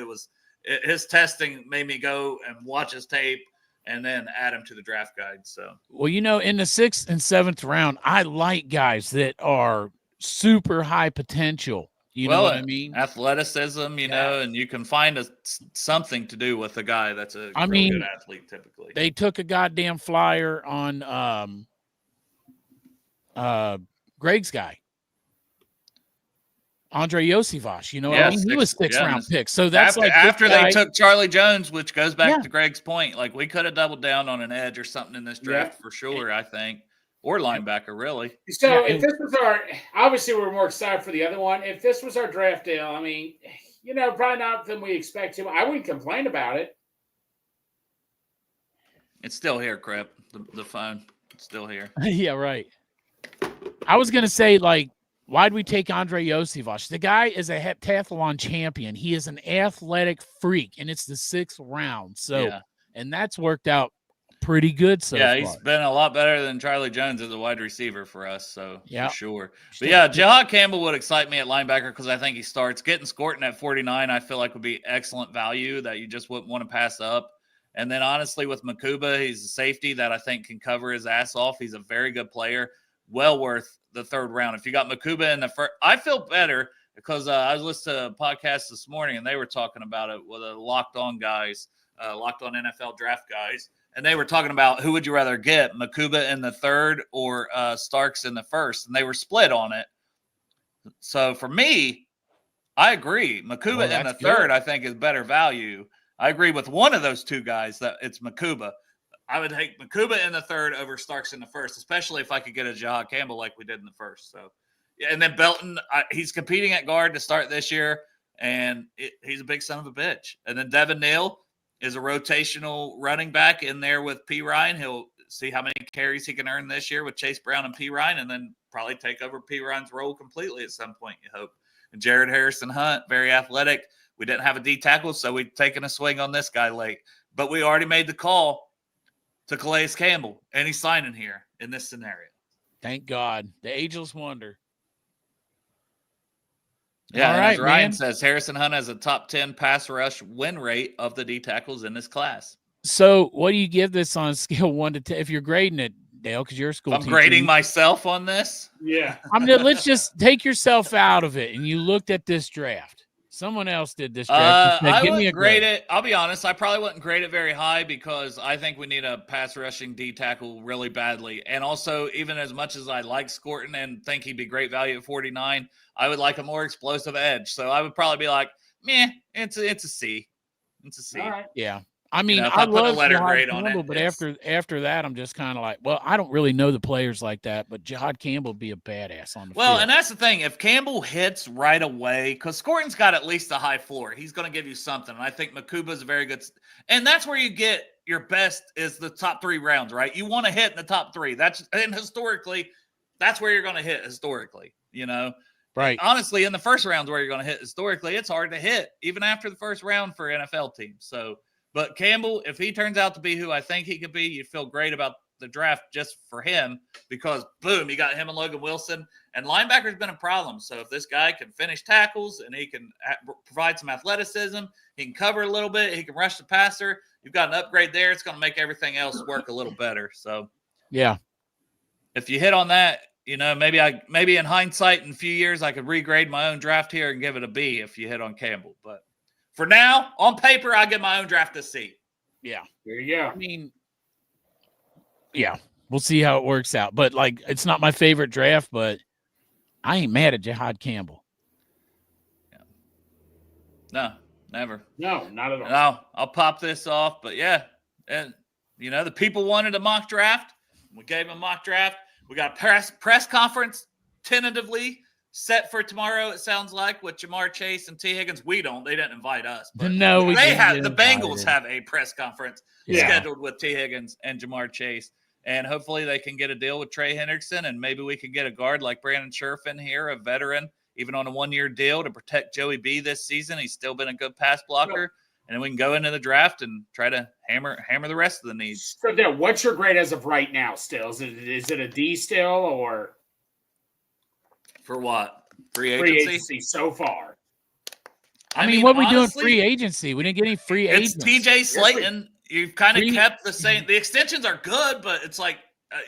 D: his testing made me go and watch his tape and then add him to the draft guide. So,
B: well, in the 6th and 7th round, I like guys that are super high potential. You know what I mean?
D: Athleticism, you know, and you can find something to do with a guy that's a real good athlete typically.
B: They took a goddamn flyer on Greg's guy. Andre Yosivas, you know what I mean? He was 6th-round pick. So that's
D: after they took Charlie Jones, which goes back to Greg's point. Like, we could have doubled down on an edge or something in this draft for sure, I think. Or linebacker, really.
C: So if this was obviously we're more excited for the other one. If this was our draft deal, I mean, you know, probably not than we expect to. I wouldn't complain about it.
D: It's still here, Crep. The phone. It's still here.
B: Yeah, right. I was going to say, like, why'd we take Andre Yosivas? The guy is a heptathlon champion. He is an athletic freak, and it's the 6th round. So, and that's worked out pretty good so far.
D: He's been a lot better than Charlie Jones as a wide receiver for us, so for sure. But Jihad Campbell would excite me at linebacker because I think he starts. Getting Scorton at 49, I feel like would be excellent value that you just wouldn't want to pass up. And then honestly, with Makuba, he's a safety that I think can cover his ass off. He's a very good player. Well worth the 3rd round. If you got Makuba in the first, I feel better because I was listening to a podcast this morning and they were talking about it with Locked On guys, Locked On NFL draft guys. And they were talking about who would you rather get, Makuba in the 3rd or Starks in the 1st. And they were split on it. So for me, I agree. Makuba in the 3rd, I think, is better value. I agree with one of those two guys that it's Makuba. I would take Makuba in the 3rd over Starks in the 1st, especially if I could get a Jihad Campbell like we did in the 1st. So, and then Belton, he's competing at guard to start this year, and he's a big son of a bitch. And then Devin Neal is a rotational running back in there with P. Ryan. He'll see how many carries he can earn this year with Chase Brown and P. Ryan, and then probably take over P. Ryan's role completely at some point, you hope. And Jared Harrison Hunt, very athletic. We didn't have a D tackle, so we've taken a swing on this guy late. But we already made the call to Calais Campbell, and he's signing here in this scenario.
B: Thank God. The ageless wonder.
D: Yeah, all right, as Ryan says, Harrison Hunt has a top 10 pass rush win rate of the D tackles in this class.
B: So what do you give this on a scale 1 to 10? If you're grading it, Dale, because you're a school teacher.
D: I'm grading myself on this?
C: Yeah.
B: I mean, let's just take yourself out of it, and you looked at this draft. Someone else did this draft.
D: I wouldn't grade it. I'll be honest. I probably wouldn't grade it very high because I think we need a pass rushing D tackle really badly. And also, even as much as I like Scorton and think he'd be great value at 49, I would like a more explosive edge. So I would probably be like, meh, it's a C. It's a C.
C: All right.
B: Yeah. I mean,
D: I
B: love
D: a letter grade on it.
B: But after that, I'm just kind of like, well, I don't really know the players like that, but Jihad Campbell would be a badass on the field.
D: And that's the thing. If Campbell hits right away, because Scorton's got at least a high floor, he's going to give you something. And I think Makuba's a very good. And that's where you get your best is the top 3 rounds, right? You want to hit in the top 3. And historically, that's where you're going to hit historically, you know?
B: Right.
D: Honestly, in the first round where you're going to hit historically, it's hard to hit even after the first round for NFL teams. So, but Campbell, if he turns out to be who I think he could be, you feel great about the draft just for him because, boom, you got him and Logan Wilson. And linebacker's been a problem. So if this guy can finish tackles and he can provide some athleticism, he can cover a little bit, he can rush the passer, you've got an upgrade there. It's going to make everything else work a little better. So,
B: yeah,
D: if you hit on that, you know, maybe in hindsight in a few years, I could regrade my own draft here and give it a B if you hit on Campbell. But for now, on paper, I give my own draft a C.
B: Yeah.
C: There you go.
B: I mean, yeah, we'll see how it works out. But, like, it's not my favorite draft, but I ain't mad at Jihad Campbell.
D: Yeah. No, never.
C: No, not at all.
D: No, I'll pop this off. But, yeah, and, you know, the people wanted a mock draft. We gave them a mock draft. We got a press conference tentatively set for tomorrow, it sounds like, with Jamar Chase and T. Higgins. We don't. They didn't invite us. But
B: no, we
D: they
B: didn't
D: have.
B: get
D: The
B: invited.
D: Bengals have a press conference scheduled with T. Higgins and Jamar Chase. And hopefully they can get a deal with Trey Hendrickson, and maybe we can get a guard like Brandon Scherf in here, a veteran, even on a 1-year deal to protect Joey B this season. He's still been a good pass blocker. And then we can go into the draft and try to hammer the rest of the needs.
C: So, Dale, what's your grade as of right now still? Is it a D still or?
D: For what? Free
C: Free
D: agency?
C: agency so far.
B: I mean, what are we doing free agency? We didn't get any free agents.
D: It's TJ Slayton. You've kind of kept the same. The extensions are good, but it's like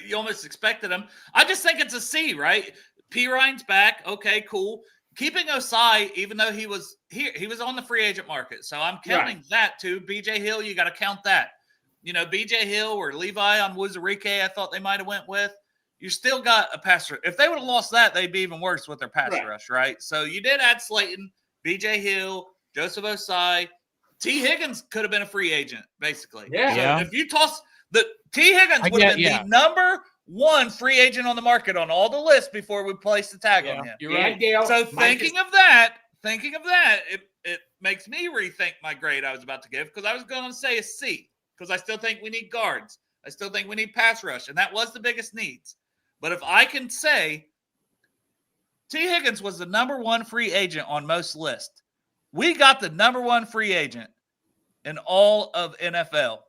D: you almost expected them. I just think it's a C, right? Ryan's back. Okay, cool. Keeping Osai, even though he was here, he was on the free agent market. So I'm counting that too. BJ Hill, you got to count that. BJ Hill or Levi on Wuzarike, I thought they might have went with. You still got a pass rush. If they would have lost that, they'd be even worse with their pass rush, right? So you did add Slayton, BJ Hill, Joseph Osai. T. Higgins could have been a free agent, basically.
B: Yeah.
D: So if you toss the T. Higgins would have been the number one free agent on the market on all the lists before we placed the tag on him.
B: You're right.
D: So thinking of that, it makes me rethink my grade I was about to give, because I was going to say a C, because I still think we need guards. I still think we need pass rush, and that was the biggest needs. But if I can say T. Higgins was the number one free agent on most lists, we got the number one free agent in all of NFL.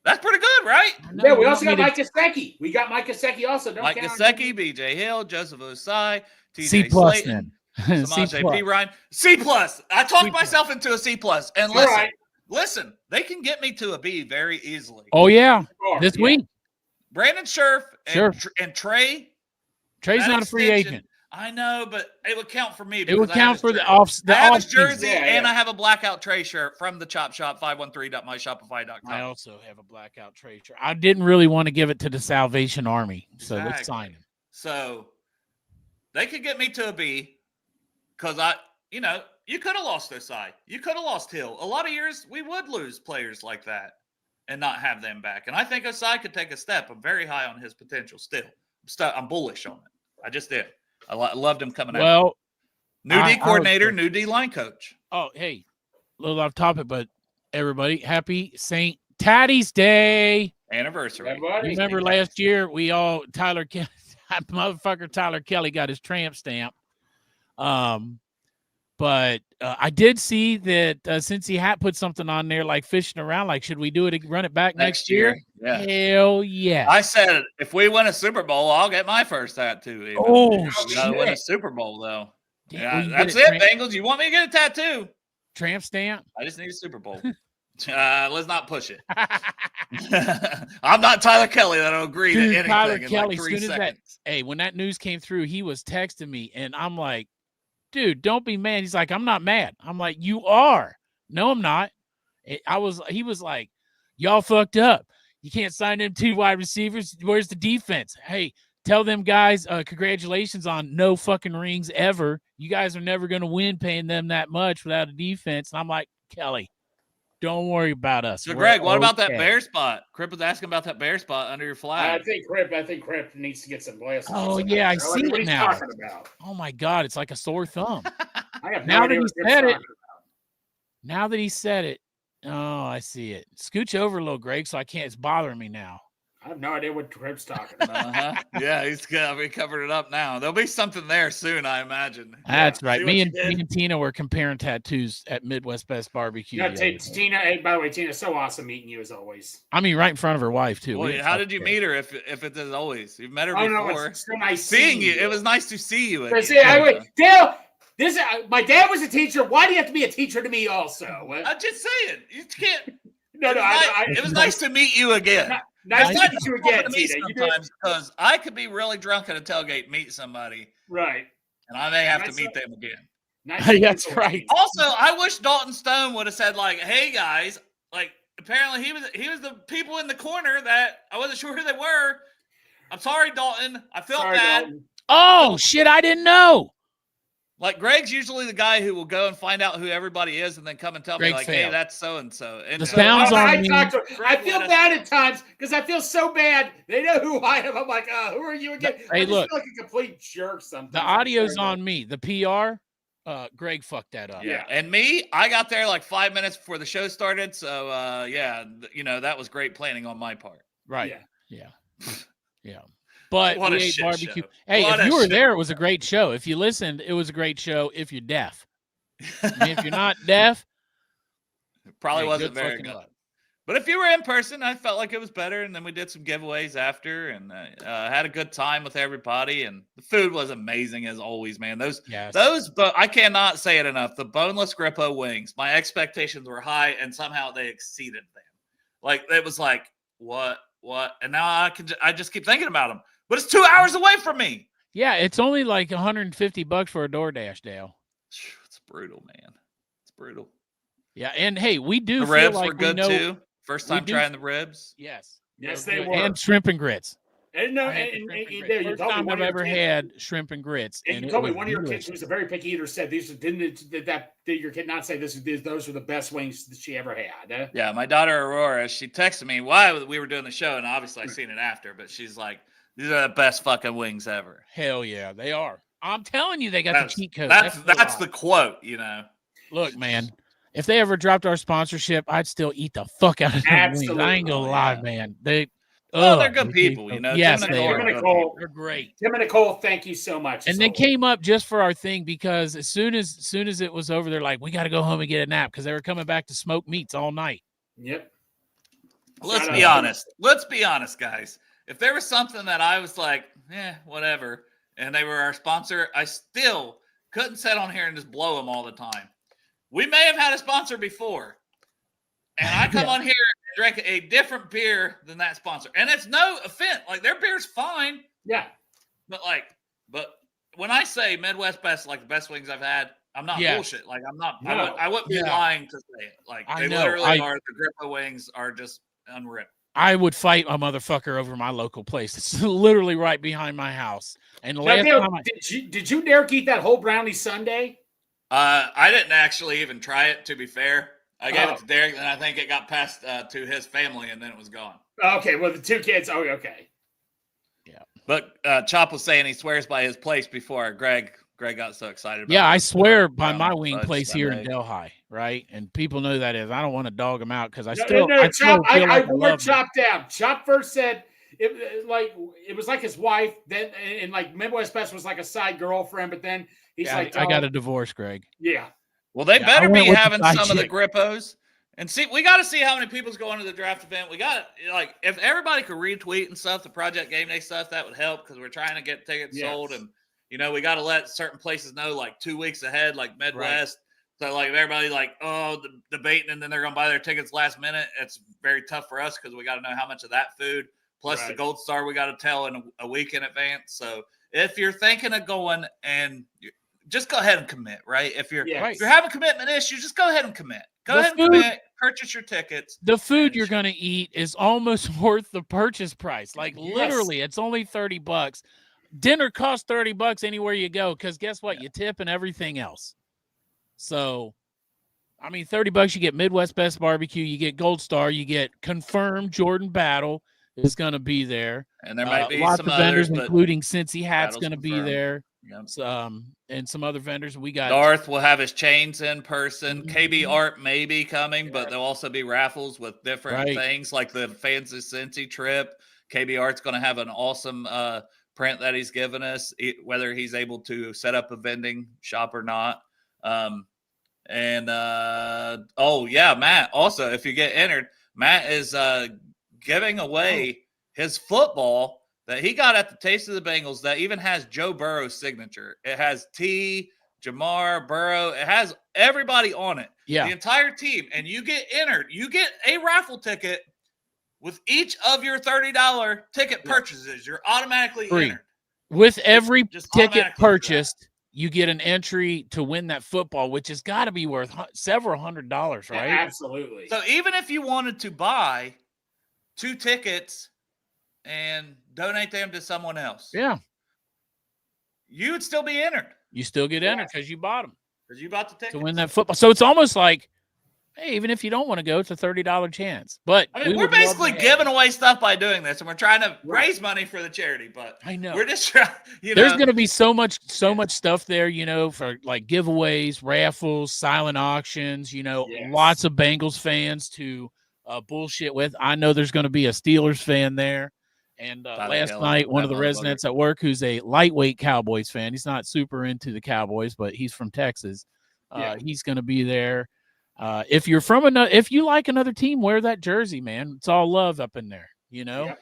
D: That's pretty good, right?
C: Yeah, we also got Mike Gesicki. We got Mike Gesicki also.
D: Mike Gesicki, BJ Hill, Joseph Osai, TJ
B: C+
D: Slayton,
B: then.
D: Samaje P. Ryan. C+. I talked myself into a C+. And listen, they can get me to a B very easily.
B: Oh, yeah. This week.
D: Brandon Scherf and Trey.
B: Trey's not a free agent.
D: I know, but it would count for me.
B: It would count for the
D: I have his
B: jersey,
D: jersey, and I have a blackout Trey shirt from the Chop Shop, 513.myshopify.com.
B: I also have a blackout Trey shirt. I didn't really want to give it to the Salvation Army, so let's sign him.
D: So they could get me to a B, because you could have lost Osai. You could have lost Hill. A lot of years we would lose players like that and not have them back. And I think Osai could take a step. I'm very high on his potential still. I'm bullish on it. I just did. I loved him coming out.
B: Well,
D: new D coordinator, new D line coach.
B: Oh, hey, a little off topic, but everybody, happy St. Taddie's Day
D: Anniversary.
B: Remember last year, Tyler Kelly got his tramp stamp. But I did see that Cincy Hat put something on there like fishing around, like, should we do it, run it back next year?
D: Yeah.
B: Hell yeah.
D: I said, if we win a Super Bowl, I'll get my first tattoo. Even.
B: Oh,
D: shit. Gotta win a Super Bowl, though.
B: Damn,
D: that's it, Bengals. You want me to get a tattoo?
B: Tramp stamp?
D: I just need a Super Bowl. Let's not push it. I'm not Tyler Kelly that'll agree to anything
B: Tyler
D: in
B: Kelly,
D: like 3 seconds.
B: When that news came through, he was texting me, and I'm like, dude, don't be mad. He's like, I'm not mad. I'm like, you are. No, I'm not. He was like, y'all fucked up. You can't sign them 2 wide receivers. Where's the defense? Hey, tell them guys, congratulations on no fucking rings ever. You guys are never going to win paying them that much without a defense. And I'm like, Kelly, don't worry about us.
D: So, Greg, what about that bear spot? Crip was asking about that bear spot under your flag.
C: I think Crip needs to get some glasses.
B: Oh, yeah, I see it now.
C: Talking about.
B: Oh, my God, it's like a sore thumb.
C: I have
B: now
C: no
B: that
C: idea
B: he said it. Now that he said it. Oh, I see it. Scooch over a little, Greg, so I can't. It's bothering me now.
C: I have no idea what Crip's talking about.
D: Yeah, he's covered it up now. There'll be something there soon, I imagine.
B: That's right. Me and Tina were comparing tattoos at Midwest Best Barbecue.
C: Tina. Hey, by the way, Tina's so awesome meeting you as always.
B: I mean, right in front of her wife too.
D: Well, how did you meet her? If it is always, you've met her before.
C: No, it's so nice
D: seeing you. It was nice to see you.
C: Dale. My dad was a teacher. Why do you have to be a teacher to me also?
D: I'm just saying. You can't.
C: It
D: was nice to meet you again.
C: Nice to meet you again, Tina.
D: Sometimes, because I could be really drunk at a tailgate, meet somebody,
C: right,
D: and I may have to meet them again.
B: That's right.
D: Also, I wish Dalton Stone would have said, like, "Hey guys," like, apparently he was the people in the corner that I wasn't sure who they were. I'm sorry, Dalton. I felt bad.
C: Dalton.
B: Oh shit! I didn't know.
D: Like, Greg's usually the guy who will go and find out who everybody is and then come and tell me, like, hey, that's so-and-so. And so
C: I feel bad at times because I feel so bad. They know who I am. I'm like, who are you again?
B: Hey, look.
C: I feel like a complete jerk sometimes.
B: The audio's on me. The PR, Greg fucked that up.
D: Yeah. And me, I got there like 5 minutes before the show started. So, that was great planning on my part.
B: Right. Yeah. But
D: what
B: we
D: a
B: ate
D: shit
B: barbecue.
D: Show.
B: Hey, if you were there, it was a great show. If you listened, it was a great show. If you're deaf, if you're not deaf,
D: it probably wasn't very good. But if you were in person, I felt like it was better. And then we did some giveaways after, and had a good time with everybody. And the food was amazing as always, man. But I cannot say it enough. The boneless Grippo wings. My expectations were high, and somehow they exceeded them. Like, it was like, what? And now I just keep thinking about them. But it's 2 hours away from me.
B: Yeah, it's only like $150 for a DoorDash, Dale.
D: It's brutal, man. It's brutal.
B: Yeah, and hey, we do
D: The
B: feel
D: ribs
B: like
D: were good
B: we know,
D: too. First
B: we
D: time
B: do-
D: trying the ribs.
B: Yes.
C: Yes,
B: they're
C: they
B: good.
C: were.
B: And shrimp and grits.
C: And no,
B: I had the
C: and
B: shrimp and grits.
C: there you
B: First
C: told me
B: time
C: one
B: I've
C: of your
B: ever
C: kids-
B: had shrimp and grits.
C: And
B: And
C: you
B: it
C: told me
B: was
C: one of your kids
B: delicious.
C: who's a very picky eater said these did your kid not say those were the best wings that she ever had. Huh?
D: Yeah, my daughter Aurora, she texted me while we were doing the show, and obviously I seen it after, but she's like, "These are the best fucking wings ever."
B: Hell yeah, they are. I'm telling you, they got
D: That's
B: the cheat code.
D: that's
B: no lie.
D: the quote, you know.
B: Look, man. If they ever dropped our sponsorship, I'd still eat the fuck out of them wings. I ain't gonna
C: Absolutely.
B: lie,
D: Yeah.
B: man.
D: They're good people, you know.
B: Yes,
D: Tim and
B: they
D: Nicole
B: are.
D: are good
C: Nicole.
D: people.
B: They're great.
C: Tim and Nicole, thank you so much.
B: And they came up just for our thing because as soon as it was over, they're like, we got to go home and get a nap because they were coming back to smoke meats all night.
C: Yep.
D: Let's
C: Shout
D: be
C: out.
D: honest. Let's be honest, guys. If there was something that I was like, whatever, and they were our sponsor, I still couldn't sit on here and just blow them all the time. We may have had a sponsor before, and I come on here and drink a different beer than that sponsor. And it's no offense. Like, their beer's fine.
C: Yeah.
D: But when I say Midwest best, like the best wings I've had, I'm not
B: Yes.
D: bullshit. Like, I'm not,
C: No.
D: I wouldn't be
B: Yeah.
D: lying to say it. Like,
B: I
D: they
B: know.
D: literally are, the Grippo wings are just unripped.
B: I would fight a motherfucker over my local place. It's literally right behind my house. And the
C: Now,
B: last
C: Dale,
B: time
C: did you Derek eat that whole brownie sundae?
D: I didn't actually even try it, to be fair. I gave
C: Oh.
D: it to Derek, and I think it got passed to his family, and then it was gone.
C: Okay, well the two kids. Oh, okay.
D: But Chop was saying he swears by his place before Greg got so excited about
B: Yeah, I
D: the
B: swear by
D: brownie
B: my wing
D: fudge
B: place here in
D: sundae.
B: Delhi, right? And people know that is. I don't want to dog them out because I
C: No,
B: still,
C: no,
B: I still
C: Chop.
B: feel
C: I
B: like I
C: wore
B: love them.
C: Chop down. Chop first said it was like his wife. Then and like Midwest Best was like a side girlfriend, but then he's
B: Yeah,
C: like,
B: I got a divorce, Greg.
C: yeah.
D: Well, they
B: Yeah,
D: better
B: I went
D: be
B: with the
D: having
B: side
D: some of the
B: chick.
D: Grippos. And see, we got to see how many people's going to the draft event. We got like, if everybody could retweet and stuff, the Project Game Day stuff, that would help because we're trying to get tickets
C: Yes.
D: sold. And, you know, we got to let certain places know like 2 weeks ahead, like Midwest. So, like, if everybody like, debating and then they're going to buy their tickets last minute, it's very tough for us because we got to know how much of that food. Plus the
C: Right.
D: Gold Star, we got to tell in a week in advance. So, if you're thinking of going and just go ahead and commit, right? If you're
C: Yes.
D: if you're having commitment issues, just go ahead and commit. Go
B: The
D: ahead and
B: food-
D: commit. Purchase your tickets.
B: The food
D: And
B: you're going to eat is almost worth the purchase price. Like
C: Yes.
B: literally, it's only $30. Dinner costs $30 anywhere you go because guess what? You tip and everything else. So, I mean, $30 you get Midwest Best Barbecue, you get Gold Star, you get confirmed Jordan Battle is going to be there.
D: And there might be
B: lots
D: some
B: of
D: others,
B: vendors,
D: but
B: including Cincy Hat's
D: Battle's
B: going to be
D: confirmed.
B: there.
D: yeah.
B: And some other vendors. We got
D: Darth will have his chains in person. KB
B: Mhm.
D: Art may be coming, but there'll also be raffles with different
B: Right.
D: things like the Fans of Cincy trip. KB Art's going to have an awesome print that he's given us, whether he's able to set up a vending shop or not. Matt. Also, if you get entered, Matt is giving away his football that he got at the Taste of the Bengals that even has Joe Burrow's signature. It has T, Jamar, Burrow. It has everybody on it.
B: Yeah.
D: The entire team. And you get entered. You get a raffle ticket with each of your $30 ticket purchases. You're automatically
B: Free.
D: entered.
B: With every
D: Just
B: ticket
D: automatically for that.
B: purchased, you get an entry to win that football, which has got to be worth several $100s, right?
C: Absolutely.
D: So even if you wanted to buy 2 tickets and donate them to someone else,
B: Yeah.
D: you would still be entered
B: You still get entered because you bought them
D: because you bought the ticket.
B: to win that football. So it's almost like, hey, even if you don't want to go, it's a $30 chance. But
D: I mean,
B: we
D: we're
B: would love
D: basically
B: to have
D: giving
B: it.
D: away stuff by doing this, and we're trying to
C: Right.
D: raise money for the charity. But
B: I know.
D: we're just trying.
B: There's going to be so much stuff there, for like giveaways, raffles, silent auctions,
C: Yes.
B: lots of Bengals fans to bullshit with. I know there's going to be a Steelers fan there. And
D: Tyler
B: last
D: Kelly,
B: night, one
D: that
B: of the
D: motherfucker.
B: residents at work who's a lightweight Cowboys fan, he's not super into the Cowboys, but he's from Texas.
C: Yeah.
B: He's going to be there. If you like another team, wear that jersey, man. It's all love up in there,
C: Yeah.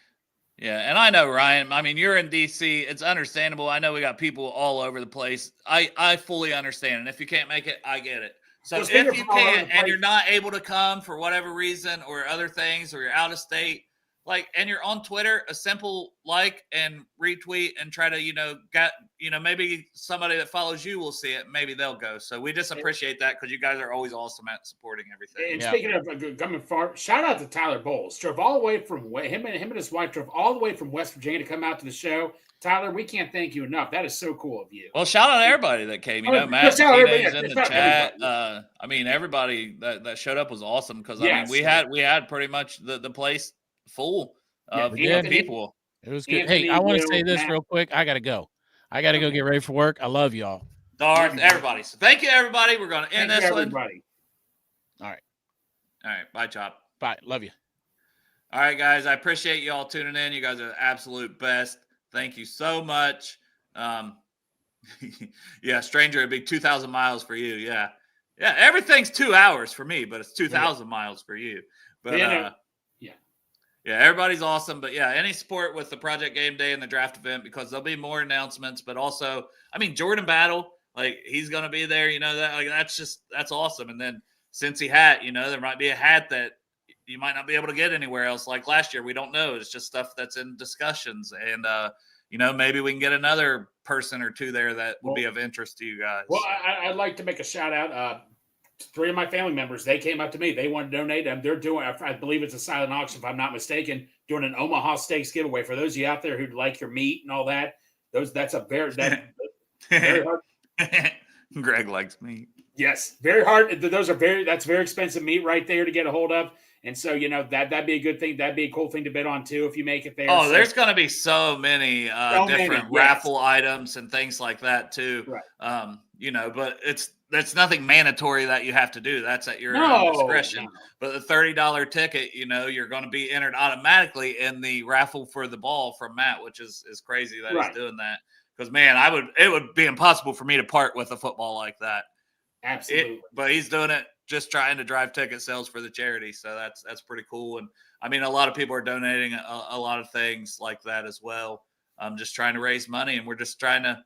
D: Yeah, and I know, Ryan. I mean, you're in DC. It's understandable. I know we got people all over the place. I fully understand, and if you can't make it, I get it. So
C: Well, speaking
D: if you
C: of all over
D: can't
C: the
D: and
C: place-
D: you're not able to come for whatever reason or other things, or you're out of state, and you're on Twitter, a simple like and retweet and try to, maybe somebody that follows you will see it. Maybe they'll go. So we just appreciate that because you guys are always awesome at supporting everything.
C: And speaking of coming far, shout out to Tyler Bowles. Drove all the way from him and his wife drove all the way from West Virginia to come out to the show. Tyler, we can't thank you enough. That is so cool of you.
D: Well, shout out to everybody that came. Matt is in the chat. Everybody that showed up was awesome because we had pretty much the place full of people.
B: It was good. Hey, I want to say this real quick. I got to go. Get ready for work. I love y'all.
D: Darth, everybody. So thank you, everybody. We're going to end this one.
B: All right.
D: Bye, Chop.
B: Bye. Love you.
D: All right, guys. I appreciate you all tuning in. You guys are the absolute best. Thank you so much. Stranger, it'd be 2,000 miles for you. Yeah, everything's 2 hours for me, but it's 2,000 miles for you. But everybody's awesome. But any support with the Project Game Day and the draft event because there'll be more announcements. But also, Jordan Battle, he's gonna be there. That's awesome. And then Cincy hat, there might be a hat that you might not be able to get anywhere else. Like last year, we don't know. It's just stuff that's in discussions. And, maybe we can get another person or two there that would be of interest to you guys.
C: Well, I'd like to make a shout out. 3 of my family members, they came up to me. They want to donate. They're doing, I believe it's a silent auction, if I'm not mistaken, doing an Omaha Steaks giveaway. For those of you out there who like your meat and all that, that's very hard.
D: Greg likes meat.
C: Yes, very hard. That's very expensive meat right there to get a hold of. And so, that'd be a good thing. That'd be a cool thing to bid on too if you make it there.
D: Oh, there's going to be so many different raffle items and things like that too.
C: Right.
D: But that's nothing mandatory that you have to do. That's at your own discretion. No. But the $30 ticket, you're going to be entered automatically in the raffle for the ball from Matt, which is crazy that he's doing that. Because man, it would be impossible for me to part with a football like that.
C: Absolutely.
D: But he's doing it just trying to drive ticket sales for the charity. So that's pretty cool. And a lot of people are donating a lot of things like that as well. I'm just trying to raise money, and we're just trying to,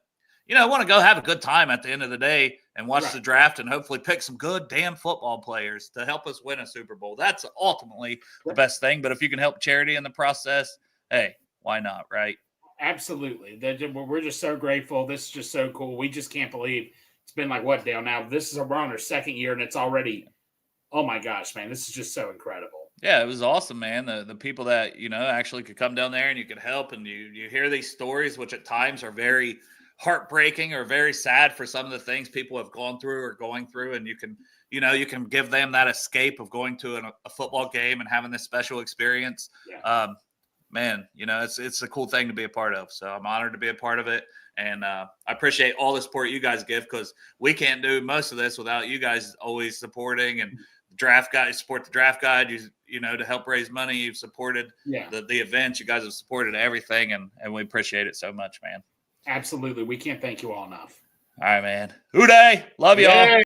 D: want to go have a good time at the end of the day and watch the draft and hopefully pick some good damn football players to help us win a Super Bowl. That's ultimately the best thing. But if you can help charity in the process, hey, why not, right?
C: Absolutely. We're just so grateful. This is just so cool. We just can't believe it's been what, Dale? Now, we're on our second year, and it's already, oh my gosh, man, this is just so incredible.
D: Yeah, it was awesome, man. The people that, actually could come down there and you could help, and you hear these stories, which at times are very heartbreaking or very sad for some of the things people have gone through or going through, and you can give them that escape of going to a football game and having this special experience. Yeah. Man, it's a cool thing to be a part of. So I'm honored to be a part of it. And I appreciate all the support you guys give because we can't do most of this without you guys always supporting and draft guide, support the draft guide, to help raise money. You've supported the events. You guys have supported everything. And we appreciate it so much, man.
C: Absolutely. We can't thank you all enough.
D: All right, man. Hooday. Love y'all.